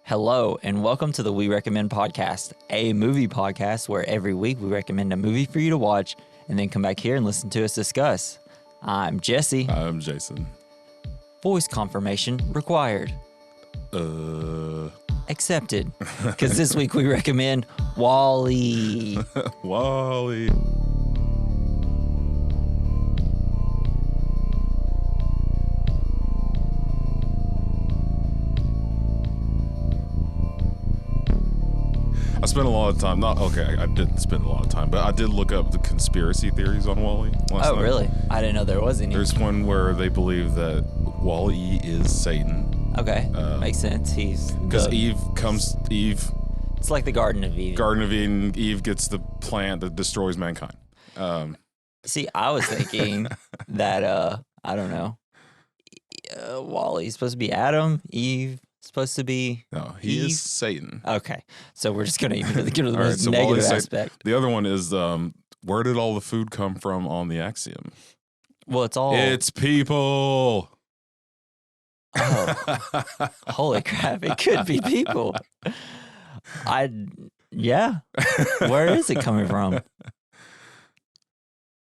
Hello, and welcome to the We Recommend podcast, a movie podcast where every week we recommend a movie for you to watch and then come back here and listen to us discuss. I'm Jesse. I'm Jason. Voice confirmation required. Accepted. Because this week we recommend WALL-E. WALL-E. I spent a lot of time, I didn't spend a lot of time, but I did look up the conspiracy theories on WALL-E last night. Really? I didn't know there was any. There's one where they believe that WALL-E is Satan. Okay, makes sense. Because Eve. It's like the Garden of Eden. Garden of Eden, Eve gets the plant that destroys mankind. See, I was thinking that, I don't know, WALL-E's supposed to be Adam, Eve supposed to be No, he Eve? is Satan. Okay, so we're just going to get to the All right, most so negative WALL-E's aspect. The other one is, where did all the food come from on the Axiom? Well, it's all... It's people. Oh, holy crap, it could be people. Yeah. Where is it coming from?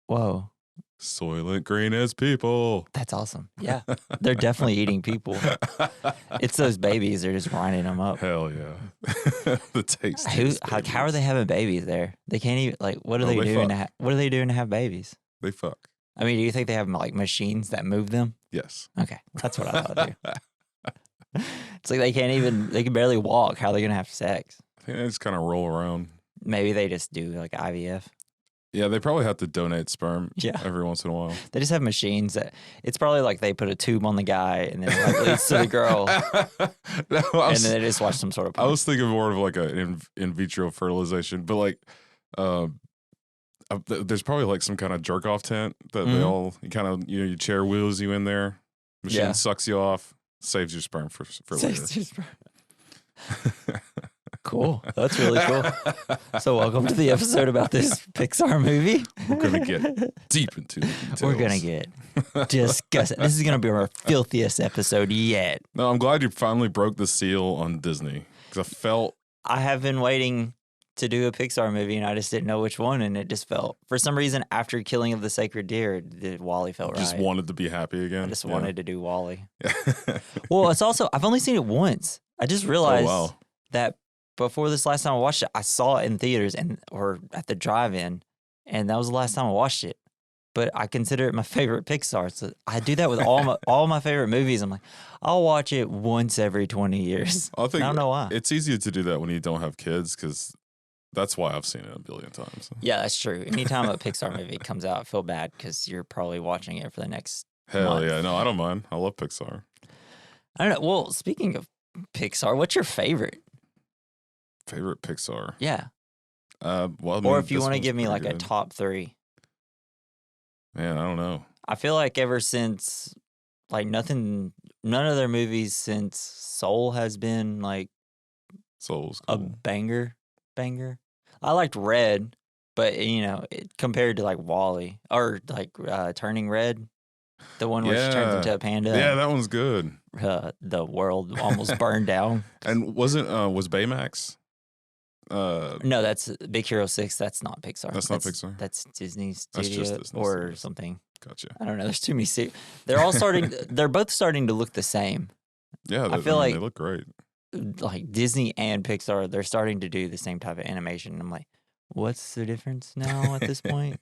Whoa. Soylent Green is people. That's awesome. Yeah, they're definitely eating people. It's those babies. They're just grinding them up. Hell yeah. The taste. How are they having babies there? They can't even, like, what are they doing? What are they doing to have babies? They fuck. I mean, do you think they have, like, machines that move them? Yes. Okay, that's what I thought, dude. It's like they can barely walk. How are they going to have sex? I think they just kind of roll around. Maybe they just do, like, IVF. Yeah, they probably have to donate sperm every once in a while. They just have machines that it's probably like they put a tube on the guy and then it like leads to the girl. And then they just watch some sort of porn. I was thinking more of like an in vitro fertilization, but like there's probably like some kind of jerk off tent that they all kind of, your chair wheels you in there. Machine sucks you off, saves your sperm for later. Cool. That's really cool. So welcome to the episode about this Pixar movie. We're going to get deep into the details. We're going to get disgusting. This is going to be our filthiest episode yet. No, I'm glad you finally broke the seal on Disney because I have been waiting to do a Pixar movie and I just didn't know which one, and it just felt, for some reason, after Killing of the Sacred Deer, WALL-E felt right. Just wanted to be happy again. I just wanted to do WALL-E. Well, it's also, I've only seen it once. I just realized that before this last time I watched it, I saw it in theaters or at the drive-in, and that was the last time I watched it. But I consider it my favorite Pixar. So I do that with all my favorite movies. I'm like, I'll watch it once every 20 years. I don't know why. It's easier to do that when you don't have kids, because that's why I've seen it a billion times. Yeah, that's true. Anytime a Pixar movie comes out, I feel bad because you're probably watching it for the next month. Yeah. No, I don't mind. I love Pixar. I don't know. Well, speaking of Pixar, what's your favorite? Favorite Pixar? Yeah. Or if you want to give me like a top 3. Man, I don't know. I feel like ever since, like, none of their movies since Soul has been like Soul's cool. A banger. I liked Red, but compared to like WALL-E or like Turning Red, the one where she turns into a panda. Yeah, that one's good. The world almost burned down. And was Baymax? No, that's Big Hero 6. That's not Pixar. That's not Pixar. That's Disney That's Studio just Disney or Studios. something. Gotcha. I don't know. There's too many. They're all starting. They're both starting to look the same. Yeah, I feel like they look great. Like Disney and Pixar, they're starting to do the same type of animation. I'm like, what's the difference now at this point?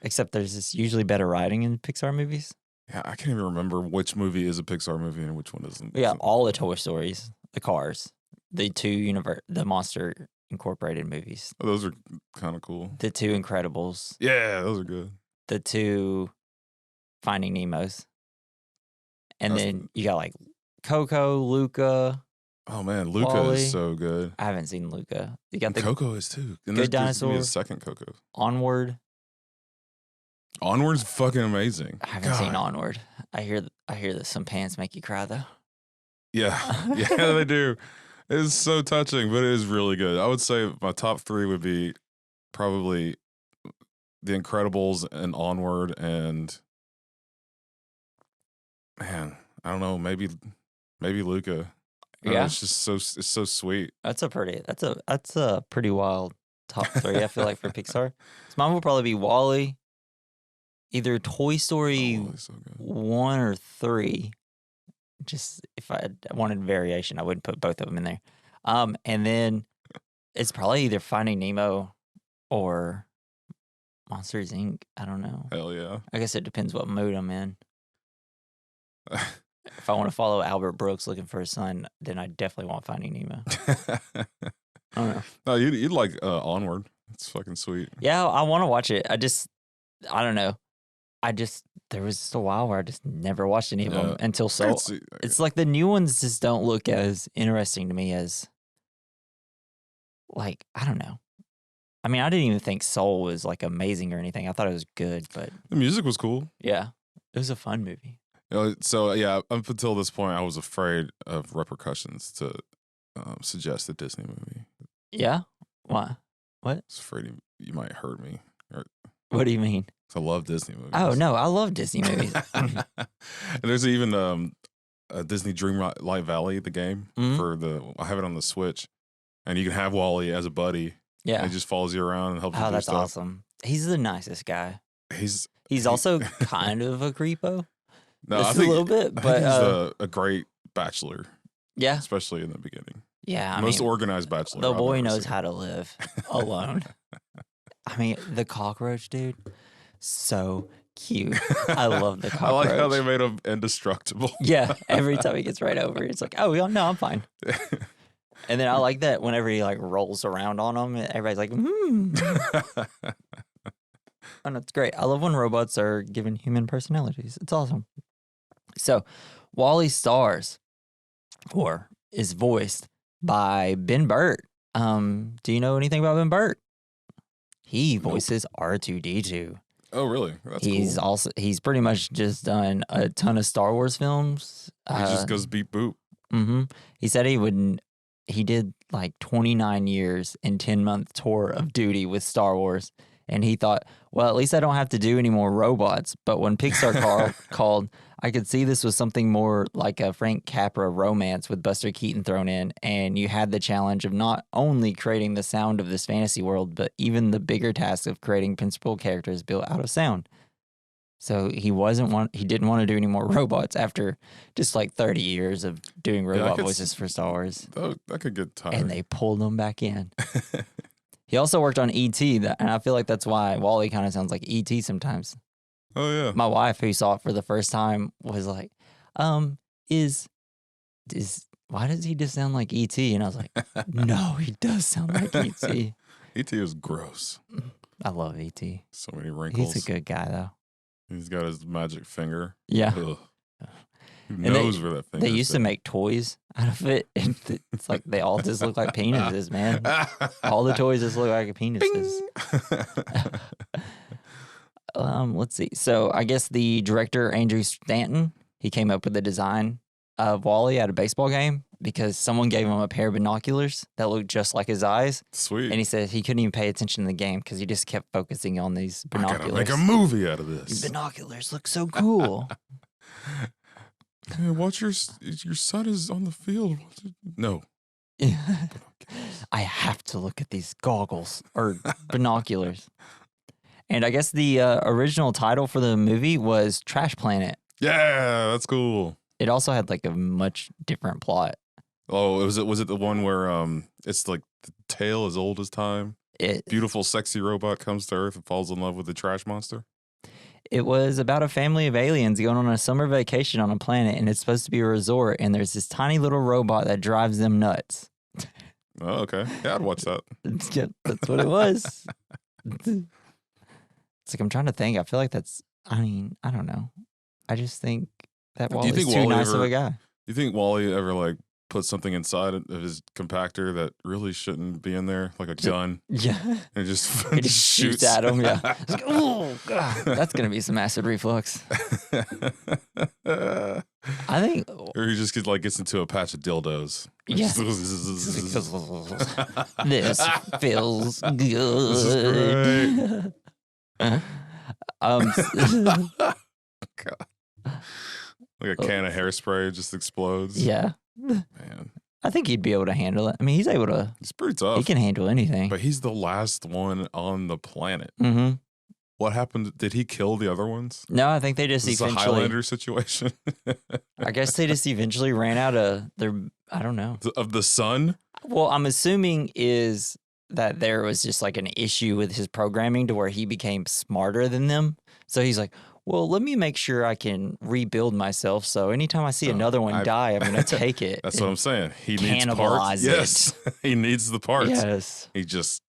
Except there's this usually better writing in Pixar movies. Yeah, I can't even remember which movie is a Pixar movie and which one isn't. Yeah, all the Toy Stories, the Cars, the the Monster Incorporated movies. Oh, those are kind of cool. The 2 Incredibles. Yeah, those are good. The 2 Finding Nemos. And then you got like Coco, Luca. Oh man, Luca WALL-E. is so good. I haven't seen Luca. You got the Coco is too. And Good there's gonna be Dinosaur. a second Coco. Onward. Onward's fucking amazing. I haven't seen Onward. I hear that some pants make you cry though. Yeah, yeah, they do. It's so touching, but it is really good. I would say my top 3 would be probably The Incredibles and Onward, and man, I don't know, maybe Luca. Yeah, it's just so sweet. that's a pretty wild top 3. I feel like for Pixar, so mine will probably be WALL-E, either Toy Story So 1 or 3. Just if I wanted variation, I wouldn't put both of them in there. And then it's probably either Finding Nemo or Monsters Inc. I don't know. Hell yeah. I guess it depends what mood I'm in. If I want to follow Albert Brooks looking for a son, then I definitely want Finding Nemo. I don't know. No, you'd like Onward. It's fucking sweet. Yeah, I want to watch it. I don't know. There was just a while where I just never watched any of them until Soul. It's like the new ones just don't look as interesting to me as, like, I don't know. I mean, I didn't even think Soul was like amazing or anything. I thought it was good, but the music was cool. Yeah, it was a fun movie. So yeah, up until this point, I was afraid of repercussions to suggest a Disney movie. Yeah? Why? What? I was afraid you might hurt me. What do you mean? I love Disney movies. Oh no, I love Disney movies. And there's even a Disney Dreamlight Valley, the game I have it on the Switch, and you can have WALL-E as a buddy. Yeah, and he just follows you around and helps you do that's stuff. Awesome. He's the nicest guy. He's also kind of a creepo. No, just a little bit, but he's a great bachelor. Yeah, especially in the beginning. Yeah, most organized bachelor. The boy knows how to live alone. I mean, the cockroach dude, so cute. I love the cockroach. I like how they made him indestructible. Yeah, every time he gets right over, it's like, oh, yeah, no, I'm fine. And then I like that whenever he like rolls around on them, everybody's like, And it's great. I love when robots are given human personalities. It's awesome. So, WALL-E stars or is voiced by Ben Burtt. Do you know anything about Ben Burtt? He voices R2-D2. Oh, really? That's cool. He's pretty much just done a ton of Star Wars films. He just goes beep boop. Mm-hmm. He said he did like 29 years and 10-month tour of duty with Star Wars. And he thought, well, at least I don't have to do any more robots. But when Pixar called, I could see this was something more like a Frank Capra romance with Buster Keaton thrown in. And you had the challenge of not only creating the sound of this fantasy world, but even the bigger task of creating principal characters built out of sound. So he didn't want to do any more robots after just like 30 years of doing robot voices for Star Wars. That could get tired. And they pulled him back in. He also worked on E.T., and I feel like that's why WALL-E kind of sounds like E.T. sometimes. Oh, yeah. My wife, who saw it for the first time, was like, why does he just sound like E.T.? And I was like, no, he does sound like E.T. E.T. is gross. I love E.T. So many wrinkles. He's a good guy, though. He's got his magic finger. Yeah. Ugh. Who knows where that finger is? They used to make toys out of it. And it's like they all just look like penises, man. All the toys just look like penises. Let's see. So I guess the director, Andrew Stanton, he came up with the design of WALL-E at a baseball game because someone gave him a pair of binoculars that looked just like his eyes. Sweet. And he said he couldn't even pay attention to the game because he just kept focusing on these binoculars. I gotta make a movie out of this. These binoculars look so cool. Hey, watch your son is on the field. No. I have to look at these goggles or binoculars. And I guess the original title for the movie was Trash Planet. Yeah, that's cool. It also had like a much different plot. Oh, was it the one where it's like the tale as old as time? Beautiful, sexy robot comes to Earth and falls in love with the trash monster? It was about a family of aliens going on a summer vacation on a planet, and it's supposed to be a resort, and there's this tiny little robot that drives them nuts. Oh, okay. Yeah, I'd watch that. Yeah, that's what it was. It's like, I'm trying to think. I feel like I don't know. I just think that WALL-E's too nice of a guy. Do you think WALL-E ever like put something inside of his compactor that really shouldn't be in there, like a gun? Yeah. And just shoots at him, yeah. It's like, oh, God, that's going to be some acid reflux. I think... Or he just gets into a patch of dildos. Yeah. This feels good. This is great. God. Like a can of hairspray just explodes. Yeah. Man. I think he'd be able to handle it. I mean, he's able to. He's pretty tough. He can handle anything. But he's the last one on the planet. Mm-hmm. What happened? Did he kill the other ones? No, I think they just Is this eventually. a Highlander situation? I guess they just eventually ran out of their. I don't know. Of the sun? Well, I'm assuming is that there was just like an issue with his programming to where he became smarter than them. So he's like, well, let me make sure I can rebuild myself. So anytime I see another one die, I'm going to take it. That's what I'm saying. He needs parts. Cannibalize it. Yes, he needs the parts. Yes. He just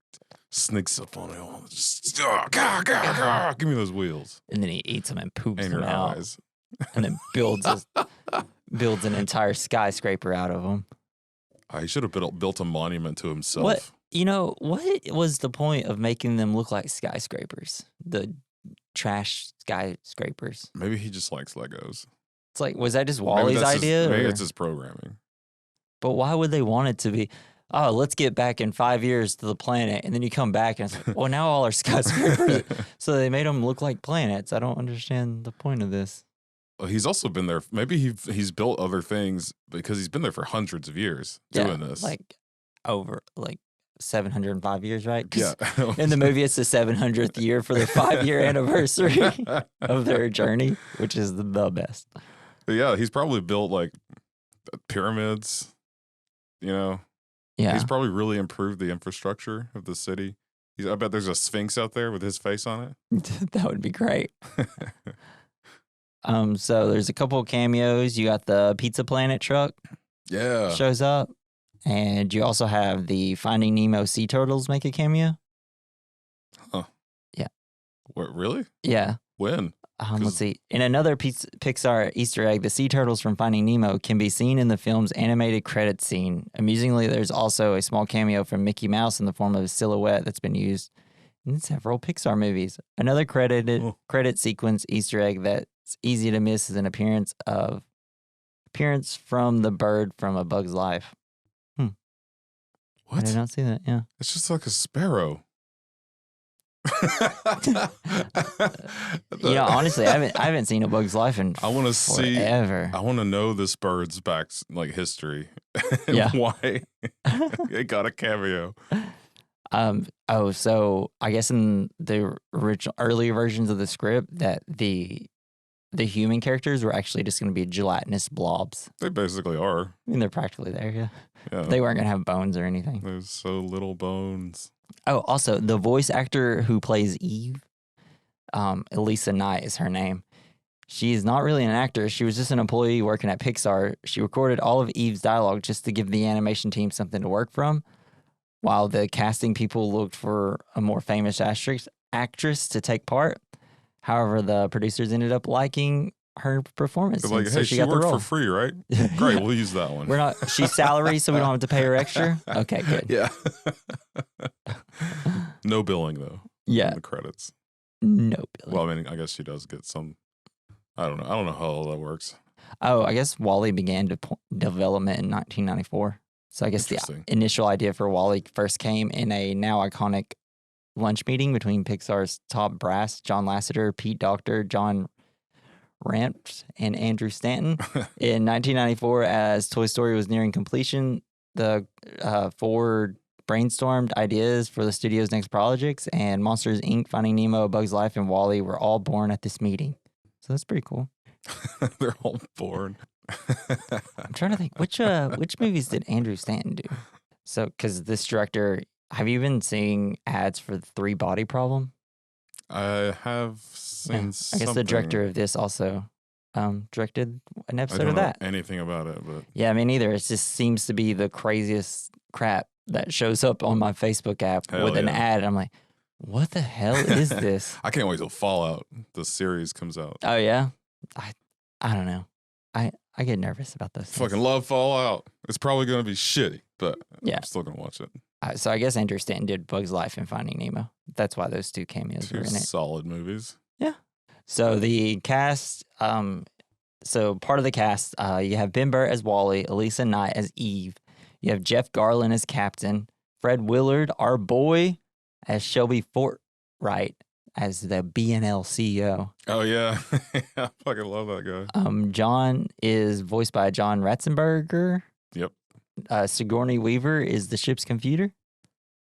sneaks up on it. Just, give me those wheels. And then he eats them and poops And them your out. eyes. And then builds an entire skyscraper out of them. He should have built a monument to himself. What was the point of making them look like skyscrapers? The trash skyscrapers. Maybe he just likes Legos. It's like, was that just WALL-E's idea? Maybe it's his programming. But why would they want it to be, oh, let's get back in 5 years to the planet, and then you come back and it's like, well, now all our skyscrapers. So they made them look like planets. I don't understand the point of this. He's also been there. Maybe he's built other things because he's been there for hundreds of years doing this. Like over 705 years, right? Yeah. In the movie, it's the 700th year for the 5-year anniversary of their journey, which is the best. Yeah, he's probably built like pyramids, Yeah. He's probably really improved the infrastructure of the city. I bet there's a Sphinx out there with his face on it. That would be great. So there's a couple of cameos. You got the Pizza Planet truck. Yeah. Shows up. And you also have the Finding Nemo sea turtles make a cameo. Huh. Yeah. What, really? Yeah. When? Let's see. In another Pixar Easter egg, the sea turtles from Finding Nemo can be seen in the film's animated credits scene. Amusingly, there's also a small cameo from Mickey Mouse in the form of a silhouette that's been used in several Pixar movies. Another credit sequence Easter egg that's easy to miss is an appearance from the bird from A Bug's Life. What? I did not see that. Yeah, it's just like a sparrow. Honestly, I haven't seen A Bug's Life in I want to forever. I want to know this bird's back history. Yeah. Why it got a cameo. So I guess in the earlier versions of the script that the human characters were actually just going to be gelatinous blobs. They basically are. I mean, they're practically there, yeah. Yeah. They weren't going to have bones or anything. There's so little bones. Oh, also, the voice actor who plays Eve, Elisa Knight is her name. She is not really an actor. She was just an employee working at Pixar. She recorded all of Eve's dialogue just to give the animation team something to work from, while the casting people looked for a more famous actress to take part. However, the producers ended up liking her performance. They're like, so hey, she she got the worked role. for free, right? Great, we'll use that one. She's salary, so we don't have to pay her extra. Okay, good. Yeah. No billing though. Yeah. In the credits. No billing. Well, I mean, I guess she does get some. I don't know how all that works. Oh, I guess WALL-E began development in 1994. So I guess the initial idea for WALL-E first came in a now iconic lunch meeting between Pixar's top brass, John Lasseter, Pete Docter, John Rampt, and Andrew Stanton. In 1994, as Toy Story was nearing completion, the four brainstormed ideas for the studio's next projects, and Monsters, Inc., Finding Nemo, A Bug's Life, and WALL-E were all born at this meeting. So that's pretty cool. They're all born. I'm trying to think, which movies did Andrew Stanton do? So, because this director, have you been seeing ads for the 3 Body Problem? I have seen I guess the director of this also directed an episode of that. I don't know anything about it, but yeah, me neither. It just seems to be the craziest crap that shows up on my Facebook app with an ad. I'm like, what the hell is this? I can't wait till Fallout, the series, comes out. Oh yeah, I don't know. I get nervous about those things. Fucking love Fallout. It's probably gonna be shitty, but yeah, I'm still gonna watch it. So I guess Andrew Stanton did Bug's Life and Finding Nemo. That's why those 2 cameos were in it. Solid movies. Yeah. So the cast, so part of the cast, you have Ben Burtt as WALL-E, Elisa Knight as Eve. You have Jeff Garlin as Captain, Fred Willard, our boy, as Shelby Fortright as the BNL CEO. Oh yeah, I fucking love that guy. John is voiced by John Ratzenberger. Yep. Sigourney Weaver is the ship's computer.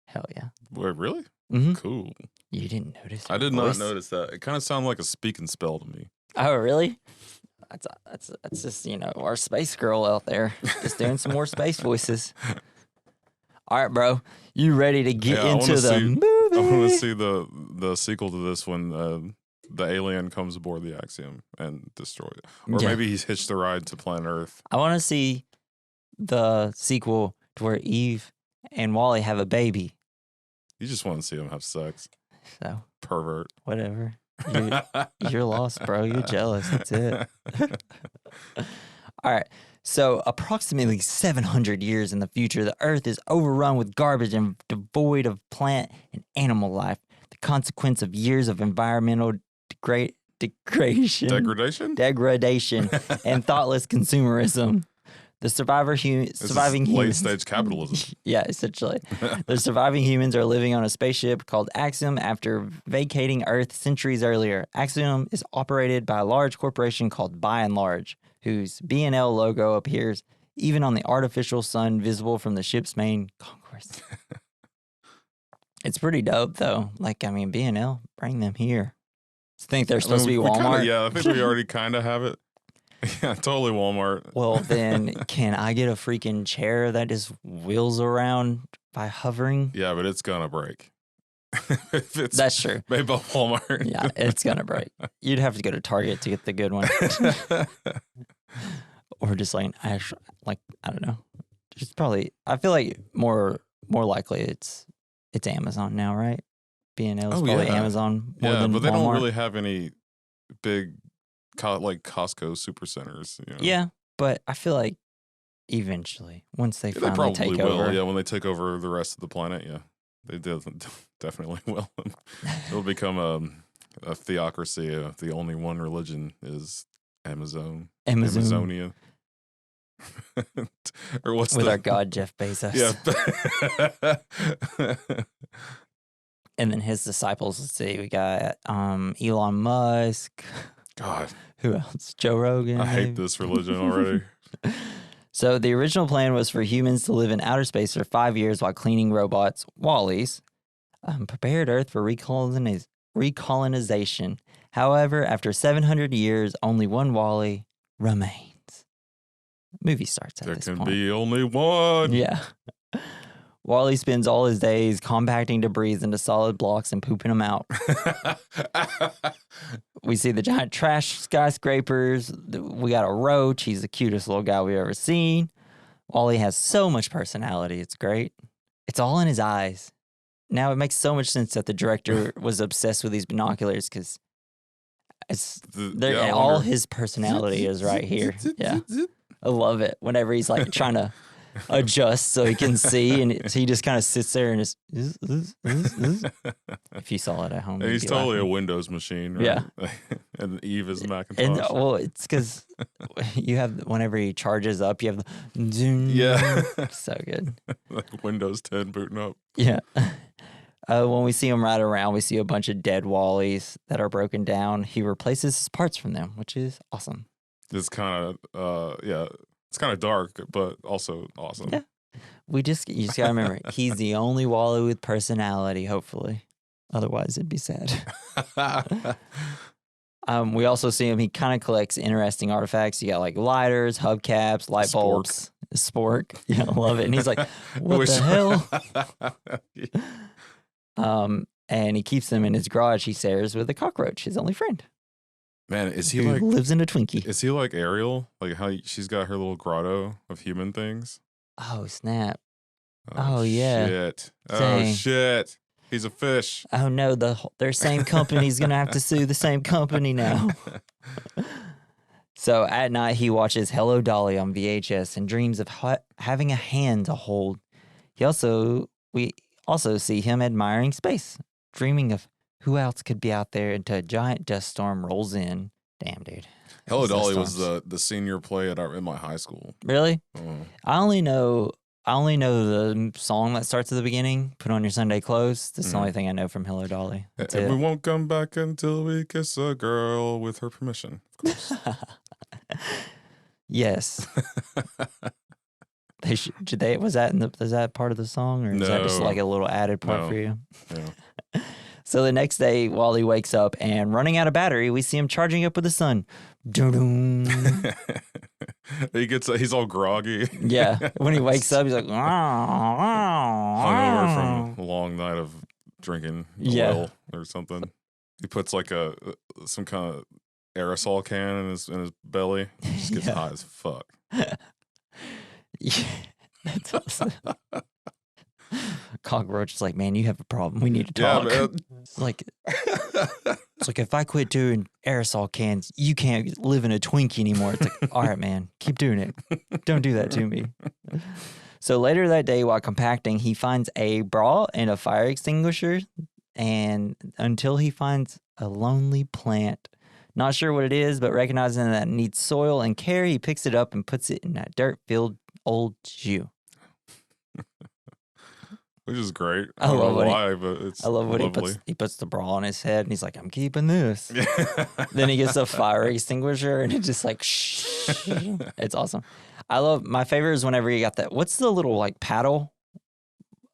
Hell yeah. Wait, really? Mm-hmm. Cool. You didn't notice I did not notice that. It kind of sounded like a speak and spell to me. Oh, really? That's just, our space girl out there just doing some more space voices. All right, bro. You ready to get into the movie? I want to see the sequel to this when the alien comes aboard the Axiom and destroy it. Or maybe he's hitched a ride to planet Earth. I want to see the sequel to where Eve and WALL-E have a baby. You just want to see them have sex. So. Pervert. Whatever. You're lost, bro. You're jealous. That's it. All right. So, approximately 700 years in the future, the Earth is overrun with garbage and devoid of plant and animal life. The consequence of years of environmental degradation and thoughtless consumerism. The surviving humans. Late-stage capitalism. Yeah, essentially. The surviving humans are living on a spaceship called Axiom after vacating Earth centuries earlier. Axiom is operated by a large corporation called By and Large, whose B&L logo appears even on the artificial sun visible from the ship's main concourse. It's pretty dope, though. B&L, bring them here. I think they're supposed to be Walmart. I think we already kind of have it. Yeah, totally Walmart. Well, then can I get a freaking chair that just wheels around by hovering? Yeah, but it's going to break. That's true. Made by Walmart. Yeah, it's going to break. You'd have to go to Target to get the good one. Or just I don't know. Just probably, I feel like more likely it's Amazon now, right? B&L is probably Amazon more than but they Walmart. don't really have any big Costco supercenters. Yeah, but I feel like eventually, once they finally take will. over. Yeah, when they take over the rest of the planet, yeah, they definitely will. It'll become a theocracy. The only one religion is Amazonia. Or what's with our god Jeff Bezos? Yeah. And then his disciples. Let's see, we got Elon Musk. God. Who else? Joe Rogan. I hate this religion already. So the original plan was for humans to live in outer space for 5 years while cleaning robots, WALL-Es, prepared Earth for recolonization. However, after 700 years, only one WALL-E remains. The movie starts at this point. There can be only one. Yeah. WALL-E spends all his days compacting debris into solid blocks and pooping them out. We see the giant trash skyscrapers. We got a roach. He's the cutest little guy we've ever seen. WALL-E has so much personality. It's great. It's all in his eyes. Now it makes so much sense that the director was obsessed with these binoculars because all his personality is right here. Yeah. I love it. Whenever he's trying to adjust so he can see, and he just kind of sits there and just if you saw it at home, and he's totally a Windows machine, right? Yeah. And Eve is Macintosh. And it's because you have, whenever he charges up, you have the so good. Like Windows 10 booting up. Yeah. When we see him ride around, we see a bunch of dead WALL-Es that are broken down. He replaces his parts from them, which is awesome. It's kind of it's kind of dark, but also awesome. Yeah. You just gotta remember, he's the only WALL-E with personality, hopefully. Otherwise, it'd be sad. We also see him, he kind of collects interesting artifacts. You got lighters, hubcaps, light bulbs. Spork. Yeah, I love it. And he's like, what the hell? And he keeps them in his garage. He shares with a cockroach, his only friend. Man, is he who lives in a Twinkie? Is he like Ariel? Like how she's got her little grotto of human things? Oh, snap. Oh yeah. Shit. Dang. Oh, shit. He's a fish. Oh, no. Their same company's going to have to sue the same company now. So at night, he watches Hello Dolly on VHS and dreams of having a hand to hold. We also see him admiring space, dreaming of who else could be out there until a giant dust storm rolls in. Damn, dude. Hello Dolly was the senior play in my high school. Really? I only know the song that starts at the beginning, Put On Your Sunday Clothes. That's the only thing I know from Hello Dolly. That's it. We won't come back until we kiss a girl with her permission, of course. Yes. Was that part of the song, or is that just like a little added part for you? Yeah. So the next day, WALL-E wakes up and running out of battery, we see him charging up with the sun. He's all groggy. Yeah. When he wakes up, he's like, hungover from a long night of drinking oil or something. He puts like some kind of aerosol can in his belly. He just gets high as fuck. Yeah, that's awesome. Cockroach is like, man, you have a problem. We need to talk. Yeah, man. It's like if I quit doing aerosol cans, you can't live in a Twinkie anymore. It's like, all right, man, keep doing it. Don't do that to me. So later that day, while compacting, he finds a bra and a fire extinguisher, and until he finds a lonely plant. Not sure what it is, but recognizing that it needs soil and care, he picks it up and puts it in that dirt-filled old shoe. Which is great. I love what he puts the bra on his head, and he's like, I'm keeping this. Then he gets a fire extinguisher, and it's just like, shh. It's awesome. My favorite is whenever you got that. What's the little like paddle?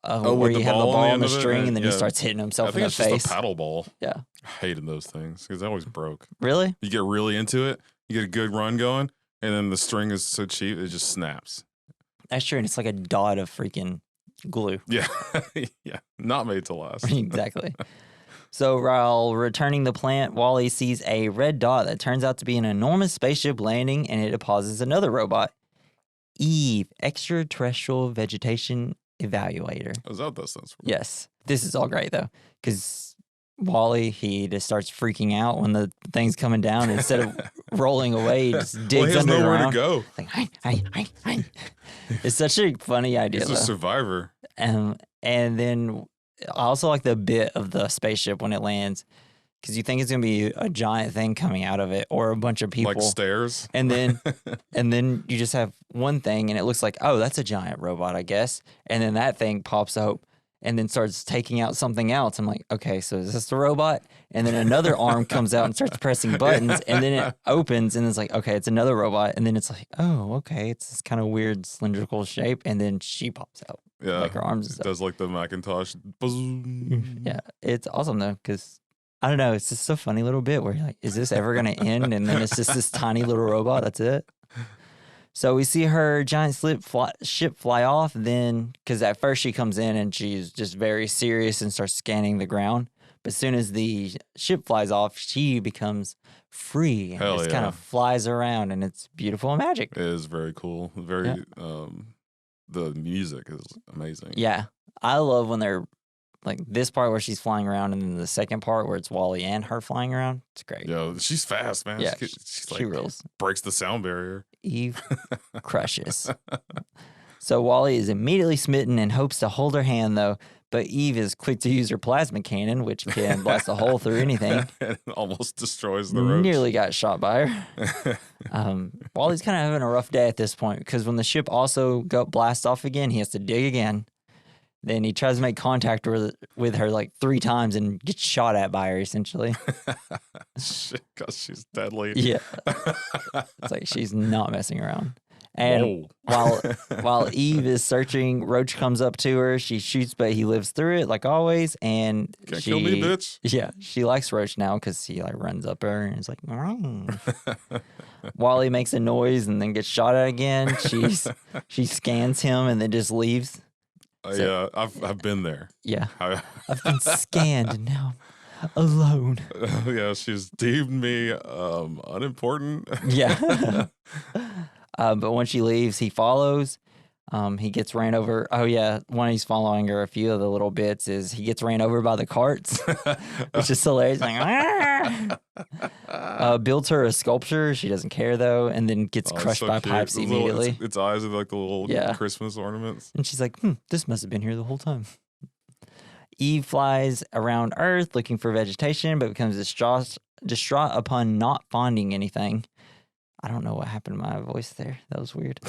Where you have the ball on the string, and then he starts hitting himself in the face. I think it's just a paddle ball. Yeah. I hated those things because they always broke. Really? You get really into it, you get a good run going, and then the string is so cheap, it just snaps. That's true, and it's like a dot of freaking glue. Yeah. Yeah. Not made to last. Exactly. So while returning the plant, WALL-E sees a red dot that turns out to be an enormous spaceship landing, and it deposits another robot. Eve, extraterrestrial vegetation evaluator. Is that what that stands for? Yes. This is all great, though, because WALL-E, he just starts freaking out when the thing's coming down. Instead of rolling away, he just digs under the ground. He has nowhere to go. Like, hi. It's such a funny idea. He's a survivor. And then I also like the bit of the spaceship when it lands, because you think it's going to be a giant thing coming out of it or a bunch of people. Like stairs. And then you just have one thing, and it looks like, oh, that's a giant robot, I guess. And then that thing pops up and then starts taking out something else. I'm like, okay, so is this the robot? And then another arm comes out and starts pressing buttons, and then it opens, and it's like, okay, it's another robot. And then it's like, oh, okay, it's this kind of weird cylindrical shape, and then she pops out. Yeah, like her arms. Does like the Macintosh. Yeah, it's awesome though, because I don't know, it's just a funny little bit where you're like, is this ever going to end? And then it's just this tiny little robot. That's it. So we see her giant ship fly off. Then, because at first she comes in and she's just very serious and starts scanning the ground. But as soon as the ship flies off, she becomes free. And just kind of flies around, and it's beautiful and magic. It is very cool. The music is amazing. Yeah. I love when they're like this part where she's flying around, and then the second part where it's WALL-E and her flying around. It's great. Yo, she's fast, man. Yeah, she's she rules. Breaks the sound barrier. Eve crushes. So WALL-E is immediately smitten and hopes to hold her hand, though. But Eve is quick to use her plasma cannon, which can blast a hole through anything. And almost destroys the roach. Nearly got shot by her. WALL-E's kind of having a rough day at this point, because when the ship also blasts off again, he has to dig again. Then he tries to make contact with her like 3 times and gets shot at by her, essentially. Shit, because she's deadly. Yeah. It's like she's not messing around. And while Eve is searching, Roach comes up to her. She shoots, but he lives through it, like always. And Can't kill me, bitch. Yeah, she likes Roach now because he like runs up her and is like, WALL-E makes a noise and then gets shot at again. She scans him and then just leaves. Yeah, I've been there. Yeah, I've been scanned and now I'm alone. Yeah, she's deemed me unimportant. Yeah. But when she leaves, he follows. He gets ran over. Oh, yeah. When he's following her, a few of the little bits is he gets ran over by the carts, which is hilarious. Like, builds her a sculpture. She doesn't care, though, and then gets crushed by pipes immediately. Its eyes are like the little Christmas ornaments. And she's like, this must have been here the whole time. Eve flies around Earth looking for vegetation, but becomes distraught upon not finding anything. I don't know what happened to my voice there. That was weird.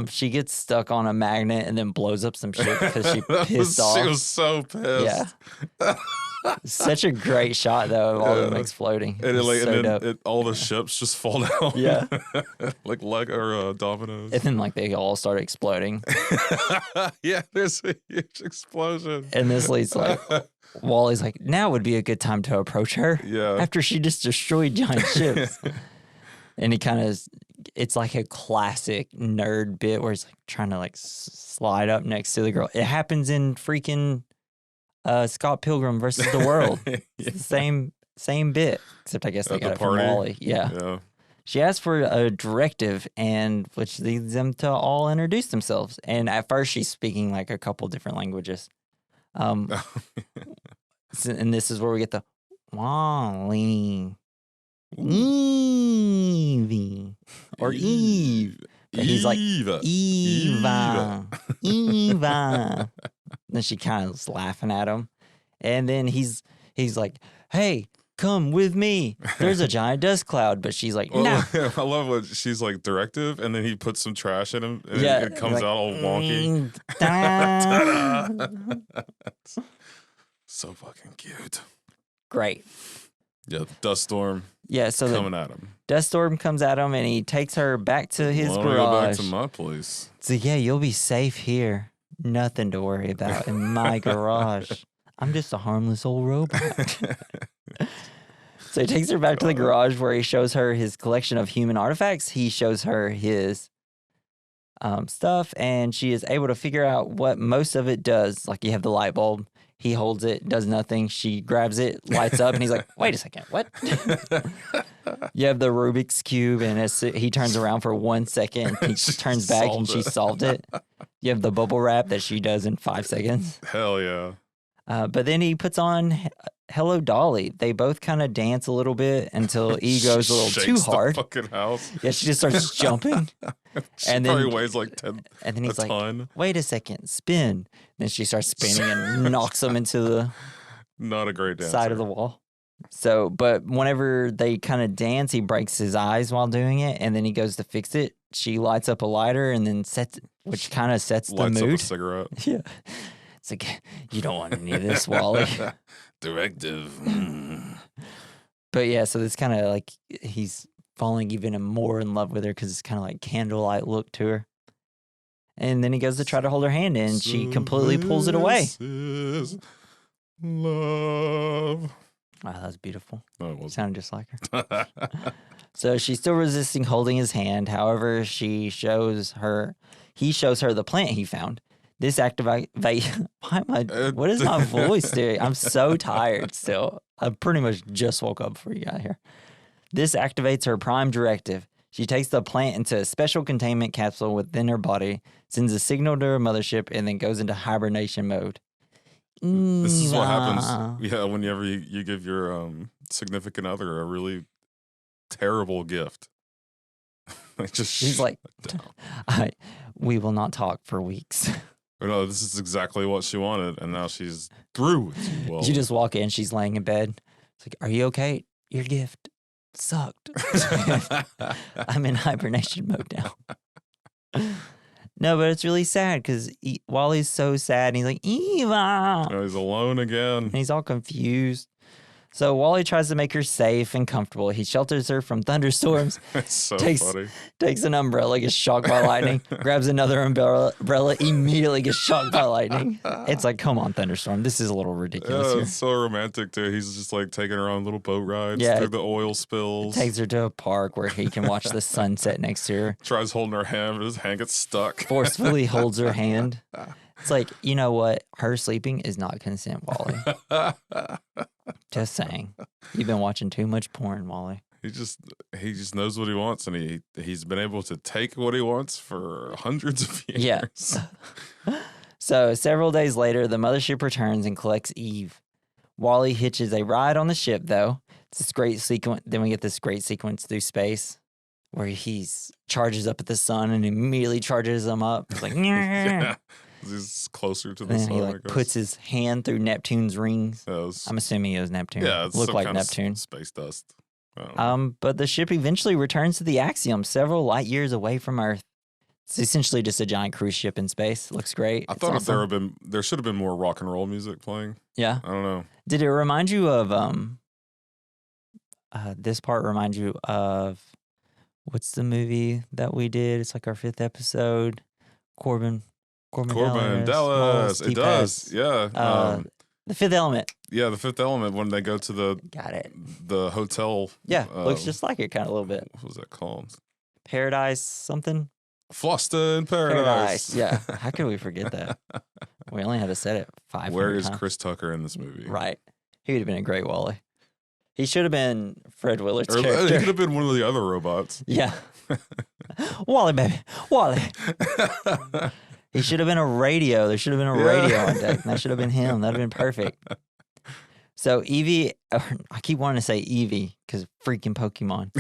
She gets stuck on a magnet and then blows up some shit because she pissed off. She was so pissed. Yeah. Such a great shot though of all of them exploding. And, so dope. all the ships just fall down. Yeah. Like dominoes. And then they all start exploding. Yeah, there's a huge explosion. And this leads Wall-E's like, now would be a good time to approach her. Yeah. After she just destroyed giant ships. And he kind of, it's like a classic nerd bit where he's trying to slide up next to the girl. It happens in freaking Scott Pilgrim versus the World. It's the same bit, except I guess they got it from WALL-E. Yeah. She asks for a directive, and which leads them to all introduce themselves. And at first, she's speaking a couple different languages. And this is where we get the WALL-E, Evie, or Eve. But he's like Eva. Then she kind of is laughing at him, and then he's like, "Hey, come with me. There's a giant dust cloud." But she's like, "No." I love what she's like, directive, and then he puts some trash in him, and it comes out all wonky. So fucking cute. Great. Yeah, dust storm. Yeah, so coming at him. Dust storm comes at him, and he takes her back to his garage. Go back to my place. So yeah, you'll be safe here. Nothing to worry about in my garage. I'm just a harmless old robot. So he takes her back to the garage where he shows her his collection of human artifacts. He shows her his stuff, and she is able to figure out what most of it does. Like, you have the light bulb. He holds it, does nothing. She grabs it, lights up, and he's like, wait a second, what? You have the Rubik's Cube, and he turns around for 1 second, and he turns back, and she solved it. You have the bubble wrap that she does in 5 seconds. Hell yeah. But then he puts on Hello Dolly. They both kind of dance a little bit until E goes a little too hard. The fucking house. Yeah, she just starts jumping. And then probably weighs like 10 and then he's like, ton. Wait a second, spin. Then she starts spinning and knocks him into the not a great dancer. Side of the wall. So, but whenever they kind of dance, he breaks his eyes while doing it, and then he goes to fix it. She lights up a lighter and then which kind of sets the mood. Lights up a cigarette. Yeah. It's like, you don't want any of this, WALL-E. Directive. But yeah, so it's kind of he's falling even more in love with her because it's kind of candlelight look to her. And then he goes to try to hold her hand, and she completely pulls it away. Love. Wow, that was beautiful. No, it wasn't. Sounded just like her. So she's still resisting holding his hand. However, he shows her the plant he found. This activate. What is my voice doing? I'm so tired still. I pretty much just woke up before you got here. This activates her prime directive. She takes the plant into a special containment capsule within her body, sends a signal to her mothership, and then goes into hibernation mode. This is what happens. Yeah, whenever you give your significant other a really terrible gift. She's like, we will not talk for weeks. No, this is exactly what she wanted, and now she's through with you. Well, you just walk in, she's laying in bed. It's like, are you okay? Your gift sucked. I'm in hibernation mode now. No, but it's really sad because WALL-E's so sad, and he's like, Eva! Oh, he's alone again. And he's all confused. So WALL-E tries to make her safe and comfortable. He shelters her from thunderstorms. It's so funny. Takes an umbrella, gets shocked by lightning. Grabs another umbrella, immediately gets shocked by lightning. It's like, come on, thunderstorm. This is a little ridiculous. Yeah, here. It's so romantic too. He's just taking her on little boat rides through the oil spills. Takes her to a park where he can watch the sunset next to her. Tries holding her hand, but his hand gets stuck. Forcefully holds her hand. It's like, you know what? Her sleeping is not consent, WALL-E. Just saying. You've been watching too much porn, WALL-E. He just knows what he wants, and he's been able to take what he wants for hundreds of years. Yeah. So several days later, the mothership returns and collects Eve. WALL-E hitches a ride on the ship, though. It's this great sequence. Then we get this great sequence through space where he charges up at the sun and immediately charges them up. It's like, yeah. He's closer to the sun. He puts his hand through Neptune's rings. I'm assuming it was Neptune. Yeah, it looked like Neptune. Space dust. But the ship eventually returns to the Axiom, several light years away from Earth. It's essentially just a giant cruise ship in space. It looks great. I thought there should have been more rock and roll music playing. Yeah. I don't know. Did it remind you of this part remind you of what's the movie that we did? It's like our 5th episode. Corbin Dallas. It does. Yeah. The Fifth Element. Yeah, The Fifth Element when they go to the hotel. Yeah, looks just like it kind of a little bit. What was that called? Paradise something? Fluster in Paradise. Yeah. How could we forget that? We only had to set it 5 times. Where is Chris Tucker in this movie? Right. He would have been a great WALL-E. He should have been Fred Willard's character. He could have been one of the other robots. Yeah. WALL-E, baby. WALL-E. He should have been a radio. There should have been a radio on deck. That should have been him. That would have been perfect. So Evie, I keep wanting to say Eevee because freaking Pokemon.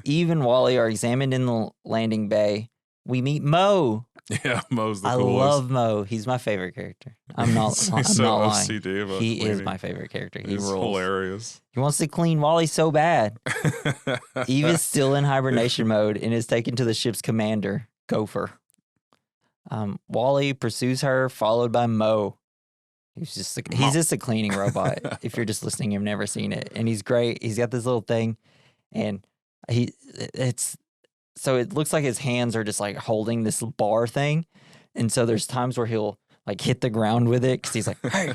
Eve and WALL-E are examined in the landing bay. We meet Mo. Yeah, Mo's the coolest. I love Mo. He's my favorite character. I'm not lying. OCD about he cleaning. is my favorite character. He He's rules. Hilarious. He wants to clean WALL-E so bad. Eve is still in hibernation mode and is taken to the ship's commander, Gopher. WALL-E pursues her, followed by Mo. He's just a cleaning robot. If you're just listening, you've never seen it, and he's great. He's got this little thing, and so it looks like his hands are just like holding this bar thing, and so there's times where he'll like hit the ground with it because he's like, hey.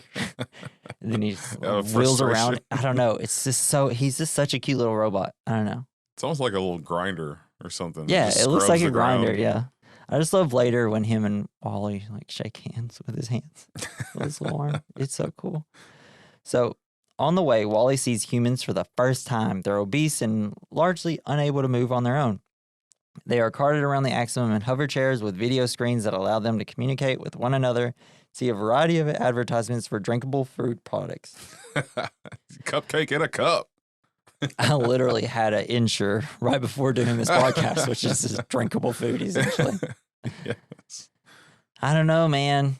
And then he just wheels around. I don't know. It's just he's just such a cute little robot. I don't know. It's almost like a little grinder or something. Yeah, it looks like a grinder. Yeah. I just love later when him and WALL-E like shake hands with his hands, with his little arm. It's so cool. So on the way, WALL-E sees humans for the first time. They're obese and largely unable to move on their own. They are carted around the Aximum in hover chairs with video screens that allow them to communicate with one another, see a variety of advertisements for drinkable fruit products. Cupcake in a cup. I literally had an insure right before doing this podcast, which is just drinkable food, essentially. Yes. I don't know, man.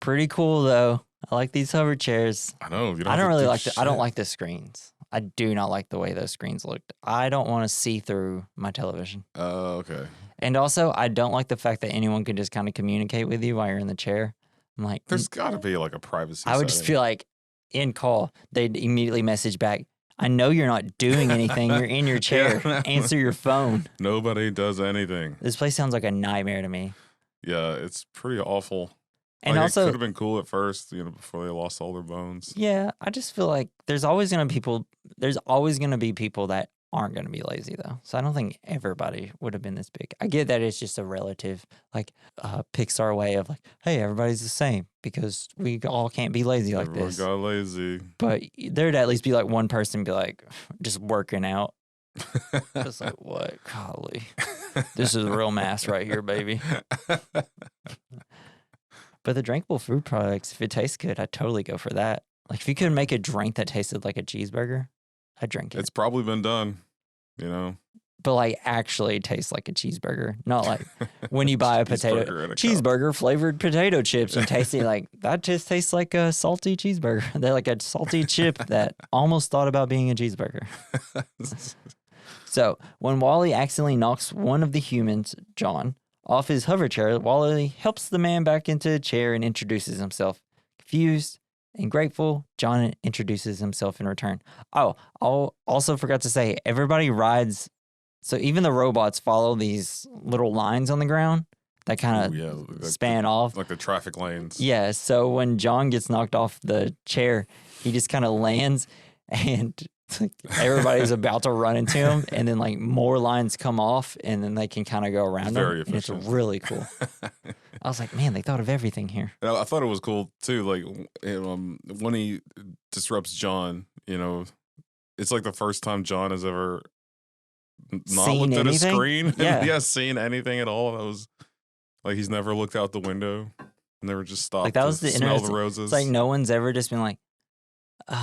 Pretty cool, though. I like these hover chairs. I know. I don't really like I don't like the screens. I do not like the way those screens looked. I don't want to see through my television. Oh, okay. And also, I don't like the fact that anyone can just kind of communicate with you while you're in the chair. I'm like, there's got to be like a privacy I would just feel like in call, they'd immediately message back, I know you're not doing anything. You're in your chair. Yeah. Answer your phone. Nobody does anything. This place sounds like a nightmare to me. Yeah, it's pretty awful. And also, it could have been cool at first, before they lost all their bones. Yeah, I just feel like there's always going to be people that aren't going to be lazy, though. So I don't think everybody would have been this big. I get that it's just a relative, like, Pixar way of like, hey, everybody's the same because we all can't be lazy like this. Everyone got lazy. But there'd at least be like one person be like, just working out. Just like, what? Golly. This is real mass right here, baby. But the drinkable food products, if it tastes good, I'd totally go for that. Like, if you could make a drink that tasted like a cheeseburger, I'd drink it. It's probably been done, But, like, actually tastes like a cheeseburger. Not like when you buy a cheeseburger flavored potato chips and taste it like, that just tastes like a salty cheeseburger. They're like a salty chip that almost thought about being a cheeseburger. So, when WALL-E accidentally knocks one of the humans, John, off his hover chair, WALL-E helps the man back into a chair and introduces himself. Confused and grateful, John introduces himself in return. Oh, I also forgot to say, everybody rides. So even the robots follow these little lines on the ground that kind of span off. Like the traffic lanes. Yeah, so when John gets knocked off the chair, he just kind of lands and everybody's about to run into him, and then like more lines come off, and then they can kind of go around them. Very efficient. It's really cool. I was like, man, they thought of everything here. I thought it was cool too. Like when he disrupts John, it's like the first time John has ever not seen looked anything? At a screen. Yeah. He has seen anything at all. That was like he's never looked out the window, never just stopped. Like that was to the smell the roses. It's like no one's ever just been like,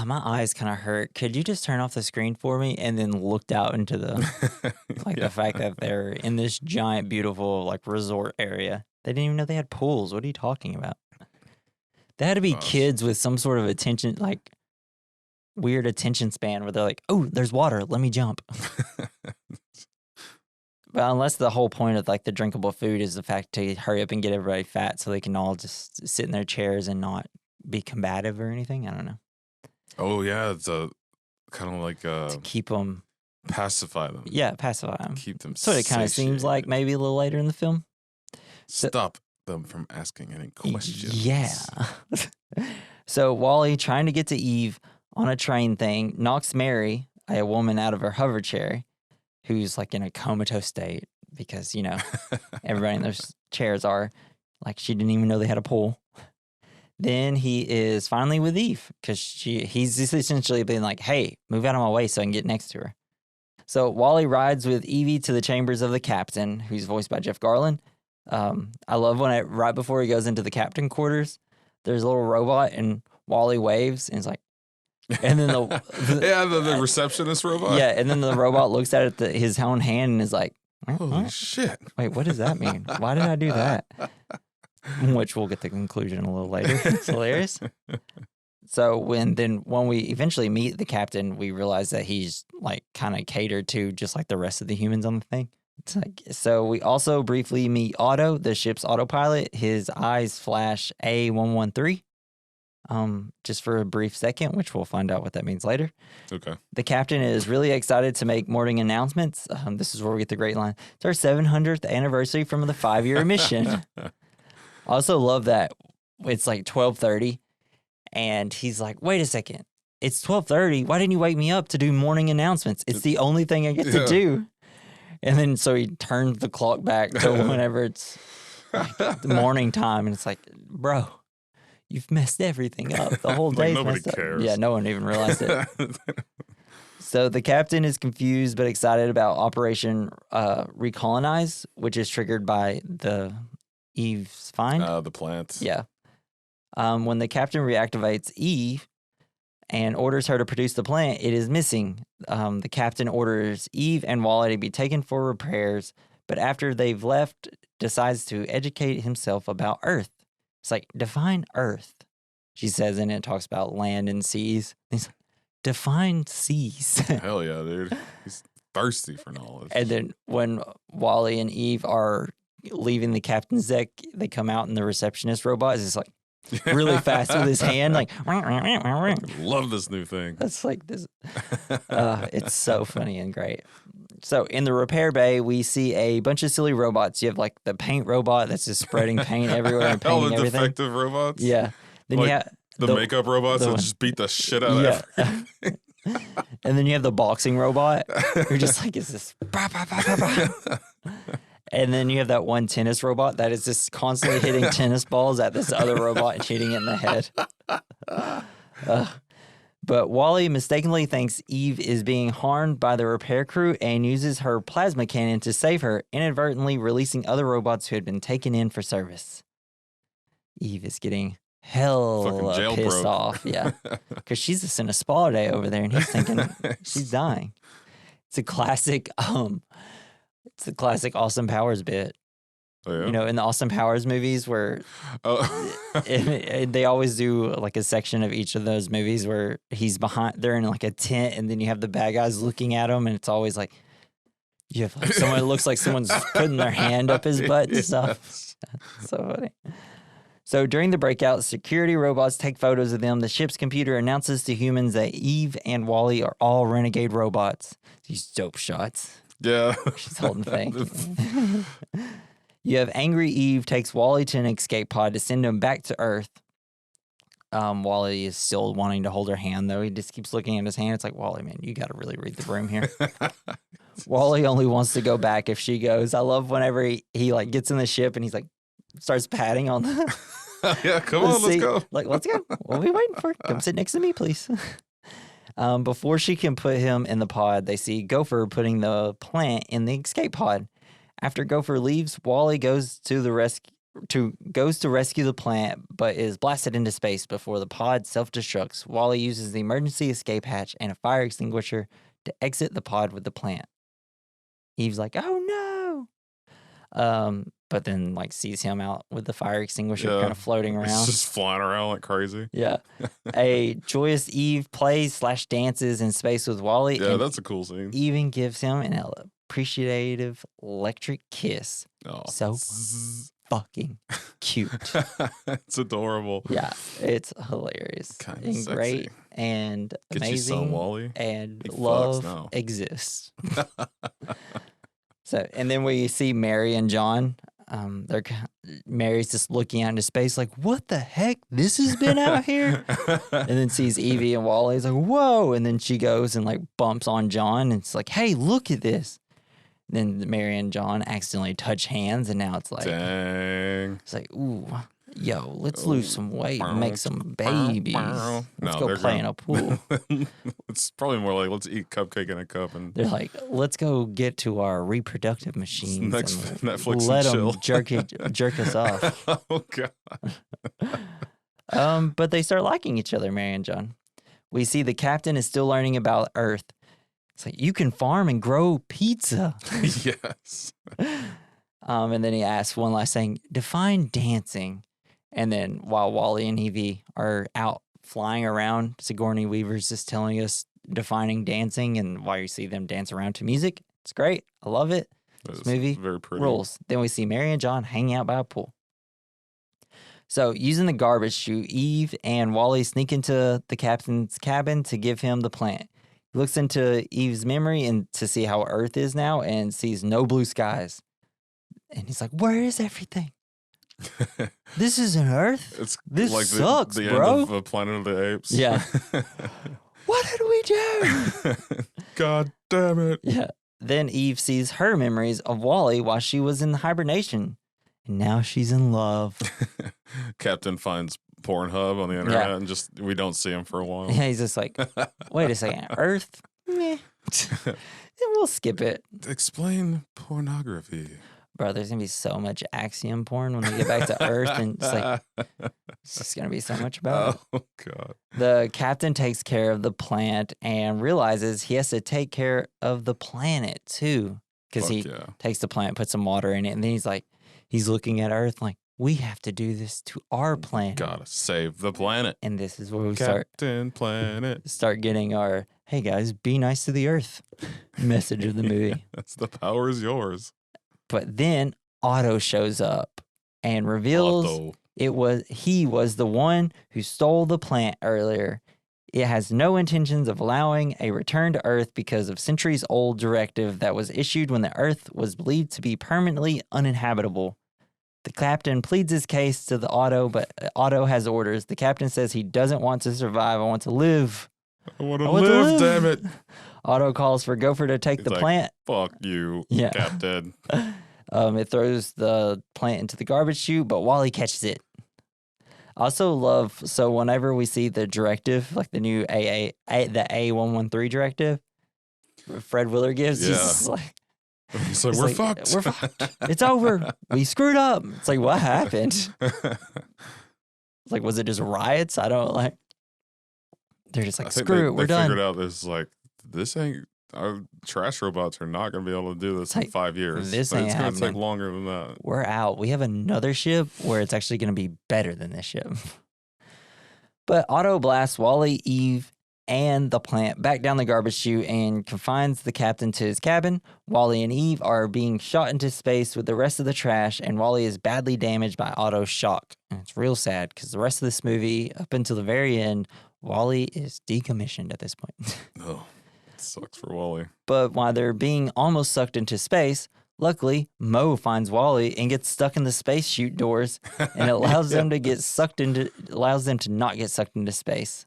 my eyes kind of hurt. Could you just turn off the screen for me? And then looked out into the the fact that they're in this giant, beautiful like resort area. They didn't even know they had pools. What are you talking about? They had to be kids with some sort of attention, like weird attention span where they're like, oh, there's water. Let me jump. Well, unless the whole point of like the drinkable food is the fact to hurry up and get everybody fat so they can all just sit in their chairs and not be combative or anything. I don't know. Oh yeah, it's a kind of like to keep them, pacify them. Yeah, pacify them. Keep them. So it kind of seems like maybe a little later in the film. Stop them from asking any questions. Yeah. So WALL-E, trying to get to Eve on a train thing, knocks Mary, a woman, out of her hover chair, who's like in a comatose state because, you know, everybody in those chairs are. Like, she didn't even know they had a pool. Then he is finally with Eve because he's essentially been like, hey, move out of my way so I can get next to her. So WALL-E rides with Evie to the chambers of the captain, who's voiced by Jeff Garlin. I love when right before he goes into the captain quarters, there's a little robot and WALL-E waves and it's like, and then the receptionist robot. Yeah, and then the robot looks at it his own hand and is like, holy shit! Wait, what does that mean? Why did I do that? Which we'll get the conclusion a little later. It's hilarious. So when we eventually meet the captain, we realize that he's like kind of catered to just like the rest of the humans on the thing. It's like, so we also briefly meet Otto, the ship's autopilot. His eyes flash A113. Just for a brief second, which we'll find out what that means later. Okay. The captain is really excited to make morning announcements. This is where we get the great line. It's our 700th anniversary from the 5-year mission. I also love that it's like 12:30, and he's like, wait a second. It's 12:30. Why didn't you wake me up to do morning announcements? It's the only thing I get to do. And then so he turns the clock back to whenever it's like the morning time, and it's like, bro, you've messed everyththing up. The whole day's nobody messed cares. up. Yeah, no one even realized it. So the captain is confused but excited about Operation Recolonize, which is triggered by the Eve's find. The plant. Yeah. When the captain reactivates Eve and orders her to produce the plant, it is missing. The captain orders Eve and WALL-E to be taken for repairs, but after they've left, decides to educate himself about Earth. It's like, define Earth, she says, and it talks about land and seas. He's like, define seas. Hell yeah, dude. He's thirsty for knowledge. And then when WALL-E and Eve are leaving the captain's deck, they come out and the receptionist robot is just like really fast with his hand, like. Love this new thing. That's like this. It's so funny and great. So in the repair bay, we see a bunch of silly robots. You have like the paint robot that's just spreading paint everywhere and painting All the everything. defective robots. Yeah. Then like you have the makeup robots that just beat the shit out of everything. And then you have the boxing robot. You're just like, is this? Bah, bah, bah, bah, bah. And then you have that one tennis robot that is just constantly hitting tennis balls at this other robot and hitting it in the head. But WALL-E mistakenly thinks Eve is being harmed by the repair crew and uses her plasma cannon to save her, inadvertently releasing other robots who had been taken in for service. Eve is getting hell pissed off. Yeah. Because she's just in a spa day over there and he's thinking she's dying. It's a classic, Austin Powers bit. Oh, yeah? You know, in the Austin Powers movies where they always do like a section of each of those movies where they're in like a tent and then you have the bad guys looking at him and it's always like, you have like someone, it looks like someone's putting their hand up his butt and stuff. So funny. So during the breakout, security robots take photos of them. The ship's computer announces to humans that Eve and WALL-E are all renegade robots. These dope shots. Yeah. She's holding things. You have angry Eve takes WALL-E to an escape pod to send him back to Earth. WALL-E is still wanting to hold her hand, though. He just keeps looking at his hand. It's like, WALL-E, man, you got to really read the room here. WALL-E only wants to go back if she goes. I love whenever he like gets in the ship and he's like, starts patting on the yeah, come on, let's go. Like, let's go. What are we waiting for? Come sit next to me, please. Before she can put him in the pod, they see Gopher putting the plant in the escape pod. After Gopher leaves, WALL-E goes to rescue the plant, but is blasted into space before the pod self-destructs. WALL-E uses the emergency escape hatch and a fire extinguisher to exit the pod with the plant. Eve's like, "Oh no!" But then like sees him out with the fire extinguisher kind of floating around. It's just flying around like crazy. Yeah. A joyous Eve plays/dances in space with WALL-E. Yeah, that's a cool scene. Even gives him an appreciative electric kiss. Oh. So fucking cute. It's adorable. Yeah, it's hilarious. Kind and of sexy. Great and Get amazing. you some, WALL-E. And He fucks love now. exists. So, and then we see Mary and John. Mary's just looking out into space like, what the heck? This has been out here? And then sees Evie and WALL-E's like, whoa. And then she goes and like bumps on John. And it's like, hey, look at this. And then Mary and John accidentally touch hands. And now it's like, dang. It's like, ooh, yo, let's lose some weight and make some babies. Let's go play in a pool. It's probably more like, let's eat cupcake in a cup. And they're like, let's go get to our reproductive machines Netflix let and them jerk us off. Oh, God. But they start liking each other, Mary and John. We see the captain is still learning about Earth. It's like, you can farm and grow pizza. Yes. And then he asks one last thing, define dancing. And then while WALL-E and Evie are out flying around, Sigourney Weaver's just telling us defining dancing and why you see them dance around to music. It's great. I love it. This movie very pretty. rules. Then we see Mary and John hanging out by a pool. So using the garbage chute, Eve and WALL-E sneak into the captain's cabin to give him the plant. He looks into Eve's memory and to see how Earth is now and sees no blue skies. And he's like, where is everything? This isn't Earth. This like sucks, the bro. End of Planet of the Apes. Yeah. What did we do? God damn it. Yeah. Then Eve sees her memories of WALL-E while she was in hibernation. And now she's in love. Captain finds Pornhub on the internet and just we don't see him for a while. Yeah, he's just like, wait a second, Earth? Meh. We'll skip it. Explain pornography. Bro, there's going to be so much Axiom porn when we get back to Earth. And it's like, it's just going to be so much about it. Oh, God. The captain takes care of the plant and realizes he has to take care of the planet, too. Because he takes the plant, puts some water in it, and then he's like, he's looking at Earth like, we have to do this to our planet. Gotta save the planet. And this is where we Captain Planet. Start getting our, hey guys, be nice to the Earth message of the movie. That's the power is yours. But then Otto shows up and reveals he was the one who stole the plant earlier. It has no intentions of allowing a return to Earth because of centuries-old directive that was issued when the Earth was believed to be permanently uninhabitable. The captain pleads his case to the Otto, but Otto has orders. The captain says he doesn't want to survive. I want to live. I want to live, damn it. Otto calls for Gopher to take the plant. Fuck you, Captain. It throws the plant into the garbage chute, but WALL-E catches it. I also love, so whenever we see the directive, like the new the A113 directive, Fred Willard gives, he's like, we're fucked. We're fucked. It's over. We screwed up. It's like, what happened? It's like, was it just riots? I don't like. They're just like, screw it. We're done. They figured out this ain't. Our trash robots are not going to be able to do this in 5 years. This ain't it's going to take longer than that. We're out. We have another ship where it's actually going to be better than this ship. But Otto blasts WALL-E, Eve, and the plant back down the garbage chute and confines the captain to his cabin. WALL-E and Eve are being shot into space with the rest of the trash, and WALL-E is badly damaged by Otto's shock. And it's real sad because the rest of this movie, up until the very end, WALL-E is decommissioned at this point. Oh. Sucks for WALL-E. But while they're being almost sucked into space, luckily Mo finds WALL-E and gets stuck in the space chute doors, and it allows them to not get sucked into space.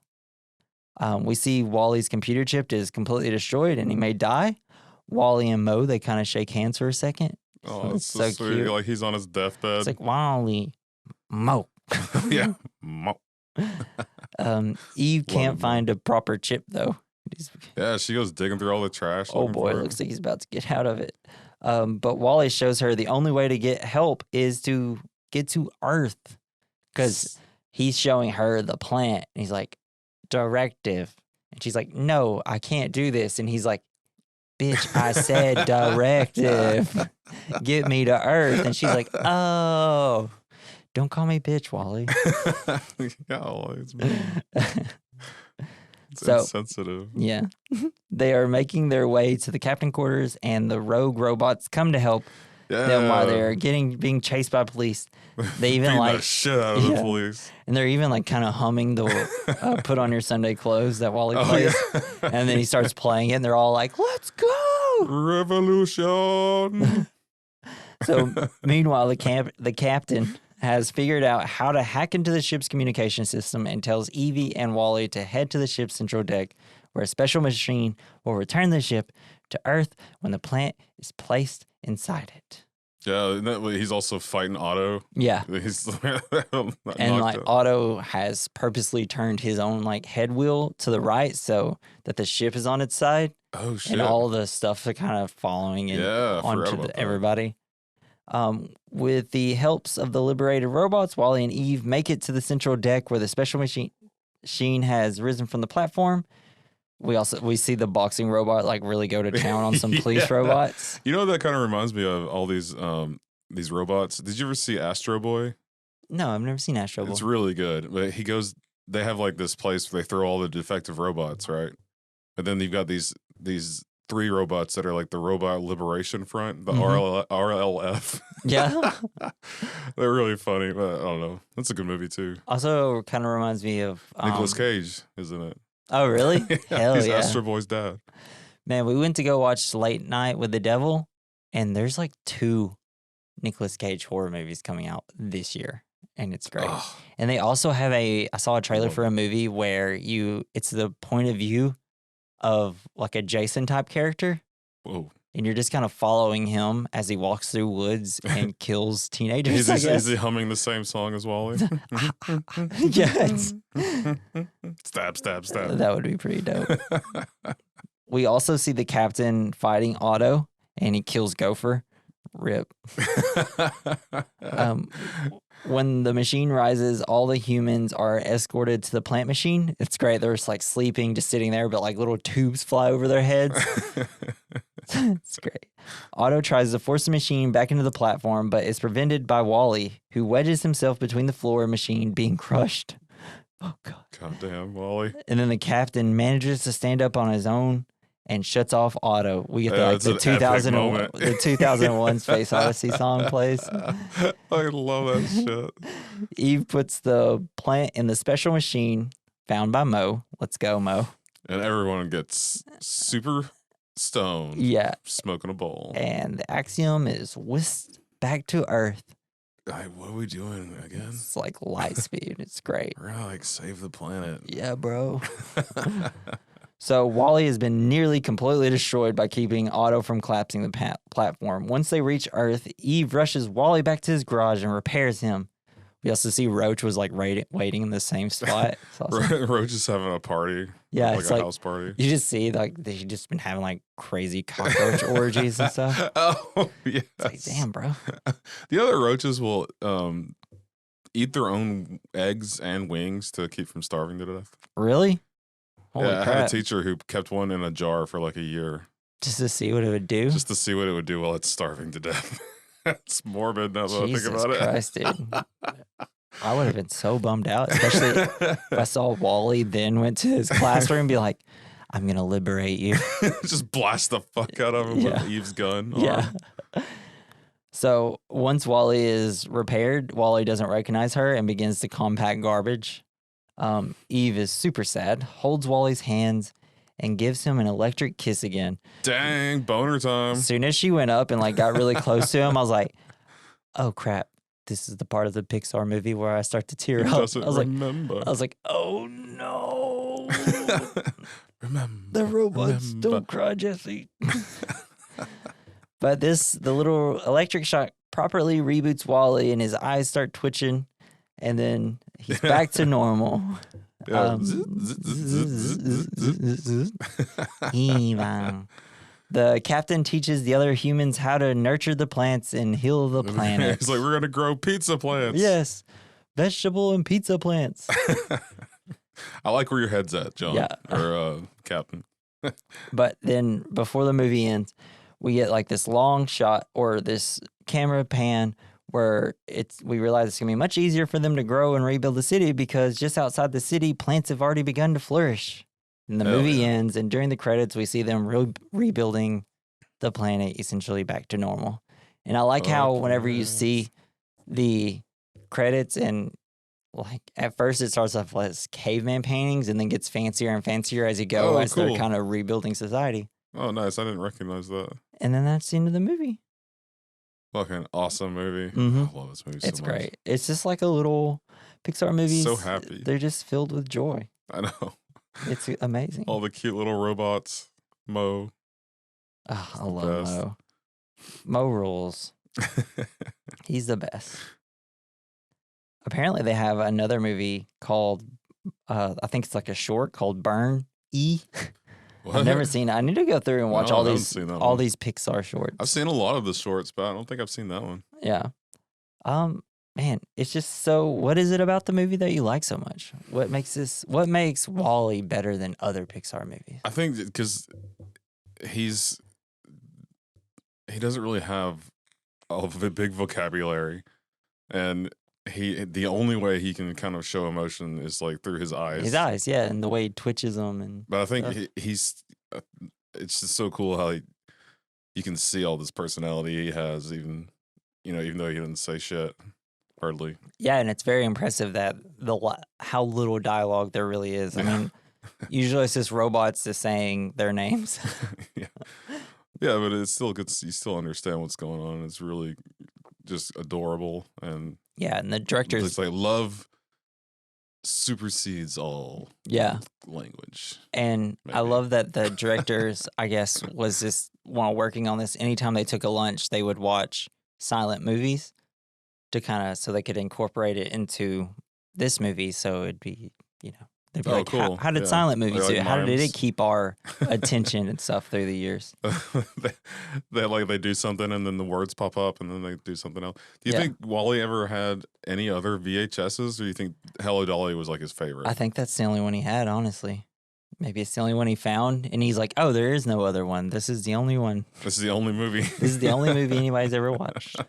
We see WALL-E's computer chip is completely destroyed and he may die. WALL-E and Mo, they kind of shake hands for a second. Oh, it's so sweet. Cute. Like he's on his deathbed. It's like WALL-E, Mo. Yeah, Mo. Eve can't find a proper chip though. Yeah, she goes digging through all the trash. Oh boy, it looks like he's about to get out of it. But WALL-E shows her the only way to get help is to get to Earth. Because he's showing her the plant. And he's like, directive. And she's like, no, I can't do this. And he's like, bitch, I said directive. Get me to Earth. And she's like, oh, don't call me bitch, WALL-E. Yeah, it's me. It's insensitive. Yeah. They are making their way to the captain quarters, and the rogue robots come to help them while they're being chased by police. They even the shit out of the police. And they're even like kind of humming the Put On Your Sunday Clothes that WALL-E plays. Yeah. And then he starts playing it, and they're all like, let's go! Revolution! So meanwhile, the captain has figured out how to hack into the ship's communication system and tells Evie and WALL-E to head to the ship's central deck, where a special machine will return the ship to Earth when the plant is placed inside it. Yeah, he's also fighting Otto. Yeah. He's and like Otto has purposely turned his own like head wheel to the right so that the ship is on its side. Oh shit. And all the stuff are kind of following it onto everybody. With the helps of the liberated robots, WALL-E and Eve make it to the central deck where the special machine has risen from the platform. We see the boxing robot like really go to town on some police robots. You know, that kind of reminds me of all these robots. Did you ever see Astro Boy? No, I've never seen Astro Boy. It's really good. But they have like this place where they throw all the defective robots, right? And then you've got these 3 robots that are like the Robot Liberation Front, the RLF. Yeah. They're really funny, but I don't know. That's a good movie too. Also kind of reminds me of Nicolas Cage, isn't it? Oh, really? Hell he's yeah. Astro Boy's dad. Man, we went to go watch Late Night with the Devil, and there's like 2 Nicolas Cage horror movies coming out this year, and it's great. Oh. And they also have I saw a trailer for a movie where it's the point of view of like a Jason type character. Whoa. And you're just kind of following him as he walks through woods and kills teenagers. Is he humming the same song as WALL-E? Yes. Stab, stab, stab. That would be pretty dope. We also see the captain fighting Otto, and he kills Gopher. Rip. When the machine rises, all the humans are escorted to the plant machine. It's great. They're just like sleeping, just sitting there, but like little tubes fly over their heads. It's great. Otto tries to force the machine back into the platform, but is prevented by WALL-E, who wedges himself between the floor and machine, being crushed. Oh, God. Goddamn, WALL-E. And then the captain manages to stand up on his own and shuts off Otto. We get the 2001 Space Odyssey song plays. I love that shit. Eve puts the plant in the special machine found by Mo. Let's go, Mo. And everyone gets super stoned. Yeah. Smoking a bowl. And the axiom is whisked back to Earth. What are we doing again? It's like light speed. It's great. We're gonna like save the planet. Yeah, bro. So WALL-E has been nearly completely destroyed by keeping Otto from collapsing the platform. Once they reach Earth, Eve rushes WALL-E back to his garage and repairs him. We also see Roach was like waiting in the same spot. Roach is having a party. Yeah, like it's a house party. You just see like they've just been having like crazy cockroach orgies and stuff. Oh yeah, it's like damn, bro. The other roaches will eat their own eggs and wings to keep from starving to death. Really? Holy crap. I had a teacher who kept one in a jar for like a year. Just to see what it would do? Just to see what it would do while it's starving to death. It's morbid now that I think about it. Jesus Christ, dude. I would have been so bummed out, especially if I saw WALL-E then went to his classroom and be like, I'm going to liberate you. Just blast the fuck out of him with Eve's gun. Yeah. So once WALL-E is repaired, WALL-E doesn't recognize her and begins to compact garbage. Eve is super sad, holds WALL-E's hands, and gives him an electric kiss again. Dang, boner time. As soon as she went up and like got really close to him, I was like, oh crap. This is the part of the Pixar movie where I start to tear up. I was like, oh no. The robots don't cry, Jesse. But the little electric shock properly reboots WALL-E and his eyes start twitching, and then he's back to normal. The captain teaches the other humans how to nurture the plants and heal the planet. He's like, we're going to grow pizza plants. Yes. Vegetable and pizza plants. I like where your head's at, John. Yeah. Or Captain. But then before the movie ends, we get like this long shot or this camera pan where we realize it's going to be much easier for them to grow and rebuild the city because just outside the city, plants have already begun to flourish. And the movie ends, and during the credits, we see them rebuilding the planet essentially back to normal. And I like how whenever you see the credits and like at first it starts off as caveman paintings and then gets fancier and fancier as you go they're kind of rebuilding society. Oh, nice. I didn't recognize that. And then that's the end of the movie. Fucking awesome movie. Mm-hmm. I love this movie so much. It's great. It's just like a little Pixar movie. So happy. They're just filled with joy. I know. It's amazing. All the cute little robots. Mo. Oh, I love Mo. Mo rules. He's the best. Apparently, they have another movie called, I think it's like a short called Burn E. I've never seen it. I need to go through and watch all these Pixar shorts. I've seen a lot of the shorts, but I don't think I've seen that one. Yeah. Man, it's just so. What is it about the movie that you like so much? What makes WALL-E better than other Pixar movies? I think because he doesn't really have a big vocabulary, and the only way he can kind of show emotion is like through his eyes. His eyes, yeah, and the way he twitches them. But I think he's. It's just so cool how you can see all this personality he has, even though he didn't say shit hardly. Yeah, and it's very impressive that how little dialogue there really is. I mean, usually it's just robots just saying their names. Yeah, but it's still good. You still understand what's going on. It's really just adorable, and and the director's it's like love supersedes all language. And maybe. I love that the directors, I guess, was just while working on this, anytime they took a lunch, they would watch silent movies to so they could incorporate it into this movie. So it'd be, they'd be like, cool. How did silent movies do it? How did it keep our attention and stuff through the years? they do something and then the words pop up and then they do something else. Do you think WALL-E ever had any other VHSs, or do you think Hello Dolly was like his favorite? I think that's the only one he had, honestly. Maybe it's the only one he found, and he's like, oh, there is no other one. This is the only one. This is the only movie. This is the only movie anybody's ever watched.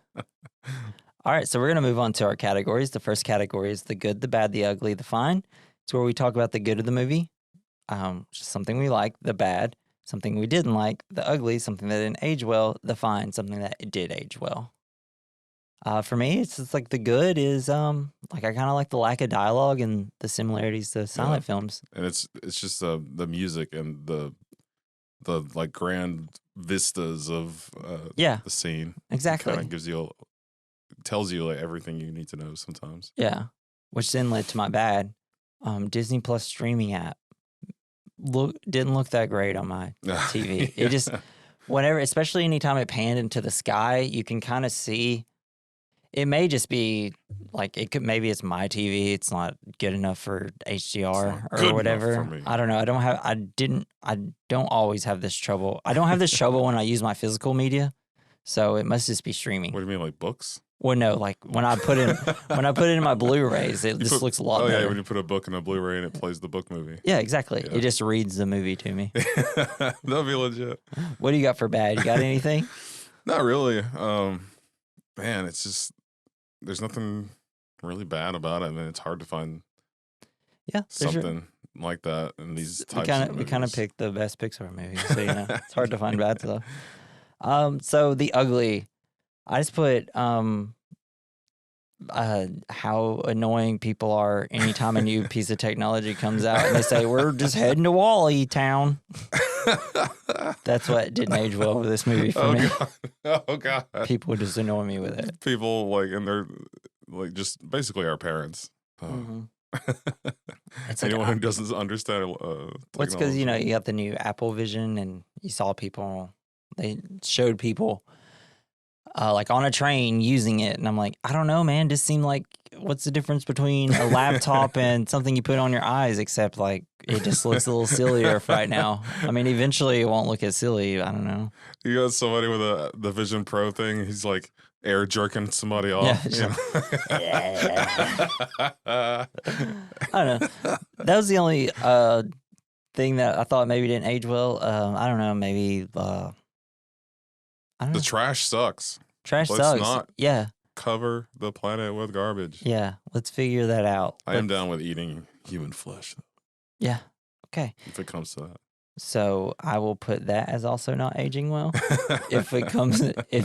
All right, so we're going to move on to our categories. The first category is the good, the bad, the ugly, the fine. It's where we talk about the good of the movie, something we like, the bad, something we didn't like, the ugly, something that didn't age well, the fine, something that it did age well. For me, it's just like the good is I kind of like the lack of dialogue and the similarities to silent films. And it's just the music and the like grand vistas of the scene. Exactly. Kind of tells you like everything you need to know sometimes. Yeah, which then led to my bad. Disney Plus streaming app didn't look that great on my TV. It just especially anytime it panned into the sky, you can kind of see. It may just be like maybe it's my TV. It's not good enough for HDR or whatever. I don't know. I don't always have this trouble. I don't have this trouble when I use my physical media. So it must just be streaming. What do you mean, like books? Well, no, like when I put it in my Blu-rays, it just looks a lot better. Oh yeah, when you put a book in a Blu-ray and it plays the book movie. Yeah, exactly. Yeah. It just reads the movie to me. That'll be legit. What do you got for bad? You got anything? Not really. Man, it's just there's nothing really bad about it. I mean, it's hard to find something like that in these types of movies. We kind of picked the best Pixar movies, so it's hard to find bad stuff. So the ugly, I just put how annoying people are anytime a new piece of technology comes out and they say we're just heading to WALL-E town. That's what didn't age well with this movie for me. God. Oh God! People just annoy me with it. People and they're like just basically our parents. Mm-hmm. Anyone who doesn't understand. What's because you got the new Apple Vision and you saw people. They showed people like on a train using it, and I'm like, I don't know, man. Just seemed like what's the difference between a laptop and something you put on your eyes? Except like it just looks a little sillier right now. I mean, eventually it won't look as silly. I don't know. You got somebody with the Vision Pro thing. He's like air jerking somebody off. Yeah, I don't know. That was the only thing that I thought maybe didn't age well. I don't know. Maybe. I don't know. The trash sucks. Let's sucks. Not cover the planet with garbage. Yeah, let's figure that out. I am down with eating human flesh. Yeah. okay. If it comes to that. So I will put that as also not aging well. if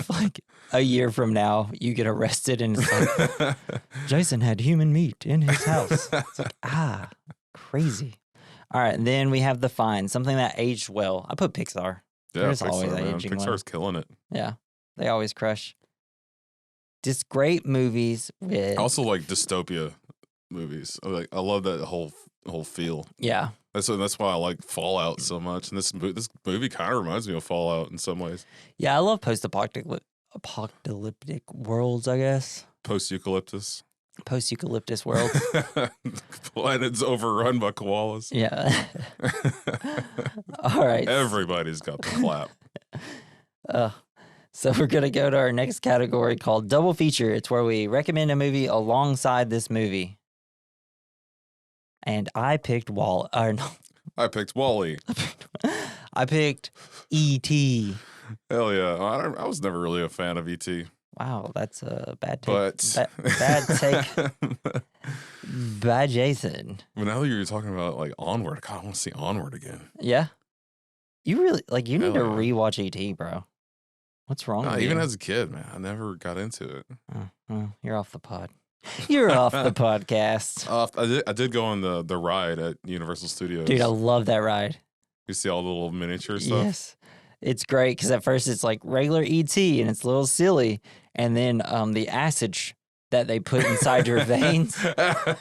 like a year from now you get arrested and it's like, Jason had human meat in his house. It's like, crazy. All right, and then we have the fine, something that aged well. I put Pixar. Yeah, There's Pixar, always man. aging Pixar's well. killing it. Yeah, they always crush. Just great movies with. I also like dystopia movies. I love that whole feel. Yeah. That's why I like Fallout so much. And this movie kind of reminds me of Fallout in some ways. Yeah, I love post-apocalyptic worlds, I guess. Post-eucalyptus. Post-eucalyptus worlds. Planet's overrun by koalas. Yeah. All right. Everybody's got the clap. So we're going to go to our next category called Double Feature. It's where we recommend a movie alongside this movie. And I picked I picked WALL-E. I picked E.T. Hell yeah. I was never really a fan of E.T. Wow, that's a bad take. But bad take by Jason. But now that you're talking about like Onward, God, I want to see Onward again. Yeah. You really you need to rewatch E.T., bro. What's wrong with you? Even as a kid, man, I never got into it. You're off the pod. You're off the podcast. I did go on the ride at Universal Studios. Dude, I love that ride. You see all the little miniature stuff? Yes. It's great because at first it's like regular E.T. and it's a little silly. And then the acid that they put inside your veins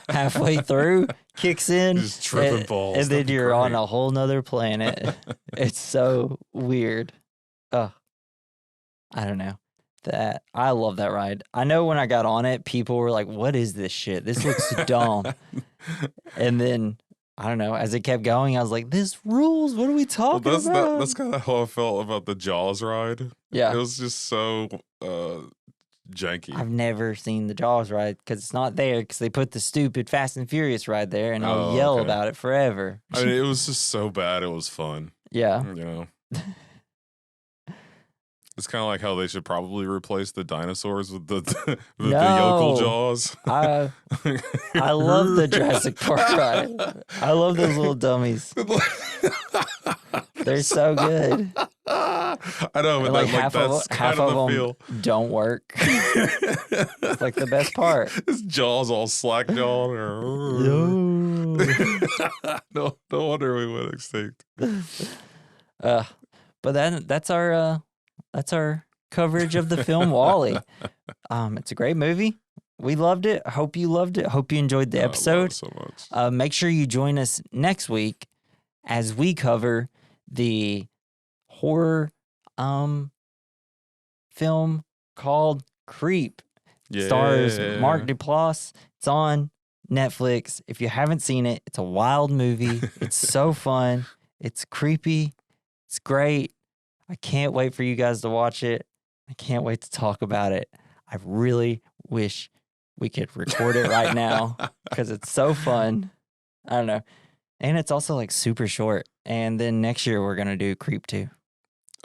halfway through kicks in. Just tripping balls. And then you're on a whole nother planet. It's so weird. I don't know. I love that ride. I know when I got on it, people were like, what is this shit? This looks dumb. And then, I don't know, as it kept going, I was like, this rules. What are we talking about? That's kind of how I felt about the Jaws ride. Yeah. It was just so janky. I've never seen the Jaws ride because it's not there because they put the stupid Fast and Furious ride there and I'll yell about it forever. I mean, it was just so bad. It was fun. Yeah. You know? It's kind of like how they should probably replace the dinosaurs with the yokel Jaws. I love the Jurassic Park ride. I love those little dummies. They're so good. I know, but like half of them don't work. It's like the best part. His jaw's all slack jawed. No wonder we went extinct. But then that's our coverage of the film WALL-E. It's a great movie. We loved it. Hope you loved it. Hope you enjoyed the episode. I love it so much. Make sure you join us next week as we cover the horror film called Creep. Yeah. Stars Mark Duplass. It's on Netflix. If you haven't seen it, it's a wild movie. It's so fun. It's creepy. It's great. I can't wait for you guys to watch it. I can't wait to talk about it. I really wish we could record it right now because it's so fun. I don't know. And it's also like super short. And then next year we're going to do Creep 2.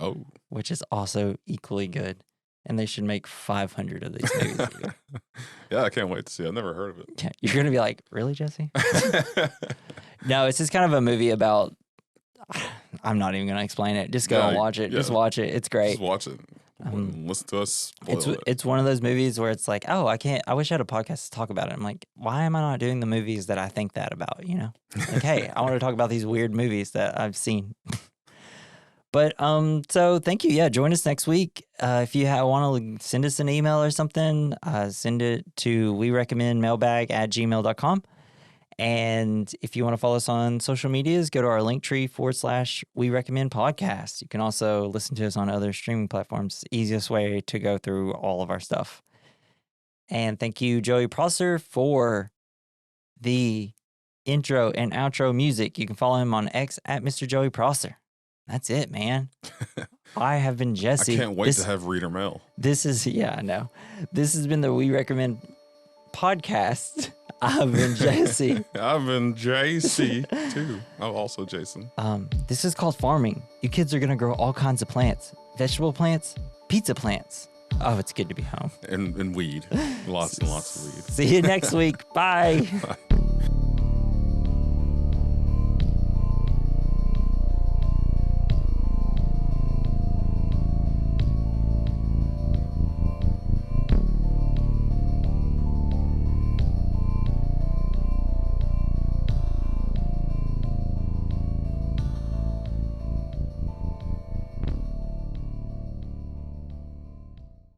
Oh. Which is also equally good. And they should make 500 of these movies. Yeah, I can't wait to see it. I've never heard of it. Yeah, you're going to be like, really, Jesse? No, it's just kind of a movie about... I'm not even going to explain it. Just go and watch it. Yeah. Just watch it. It's great. Just watch it. Listen to us. It's one of those movies where it's like, oh, I wish I had a podcast to talk about it. I'm like, why am I not doing the movies that I think that about, you know? Like, hey, I want to talk about these weird movies that I've seen. But so thank you. Yeah, join us next week. If you want to send us an email or something, send it to werecommendmailbag@gmail.com. And if you want to follow us on social medias, go to our Linktree /We Recommend Podcast. You can also listen to us on other streaming platforms. Easiest way to go through all of our stuff. And thank you, Joey Prosser, for the intro and outro music. You can follow him on X @Mr. Joey Prosser. That's it, man. I have been Jesse. I can't wait to have reader mail. I know. This has been the We Recommend Podcast. I've been Jesse. I've been JC too. I'm also Jason. This is called farming. You kids are gonna grow all kinds of plants. Vegetable plants, pizza plants. Oh, it's good to be home. And weed. Lots and lots of weed. See you next week. Bye. Bye.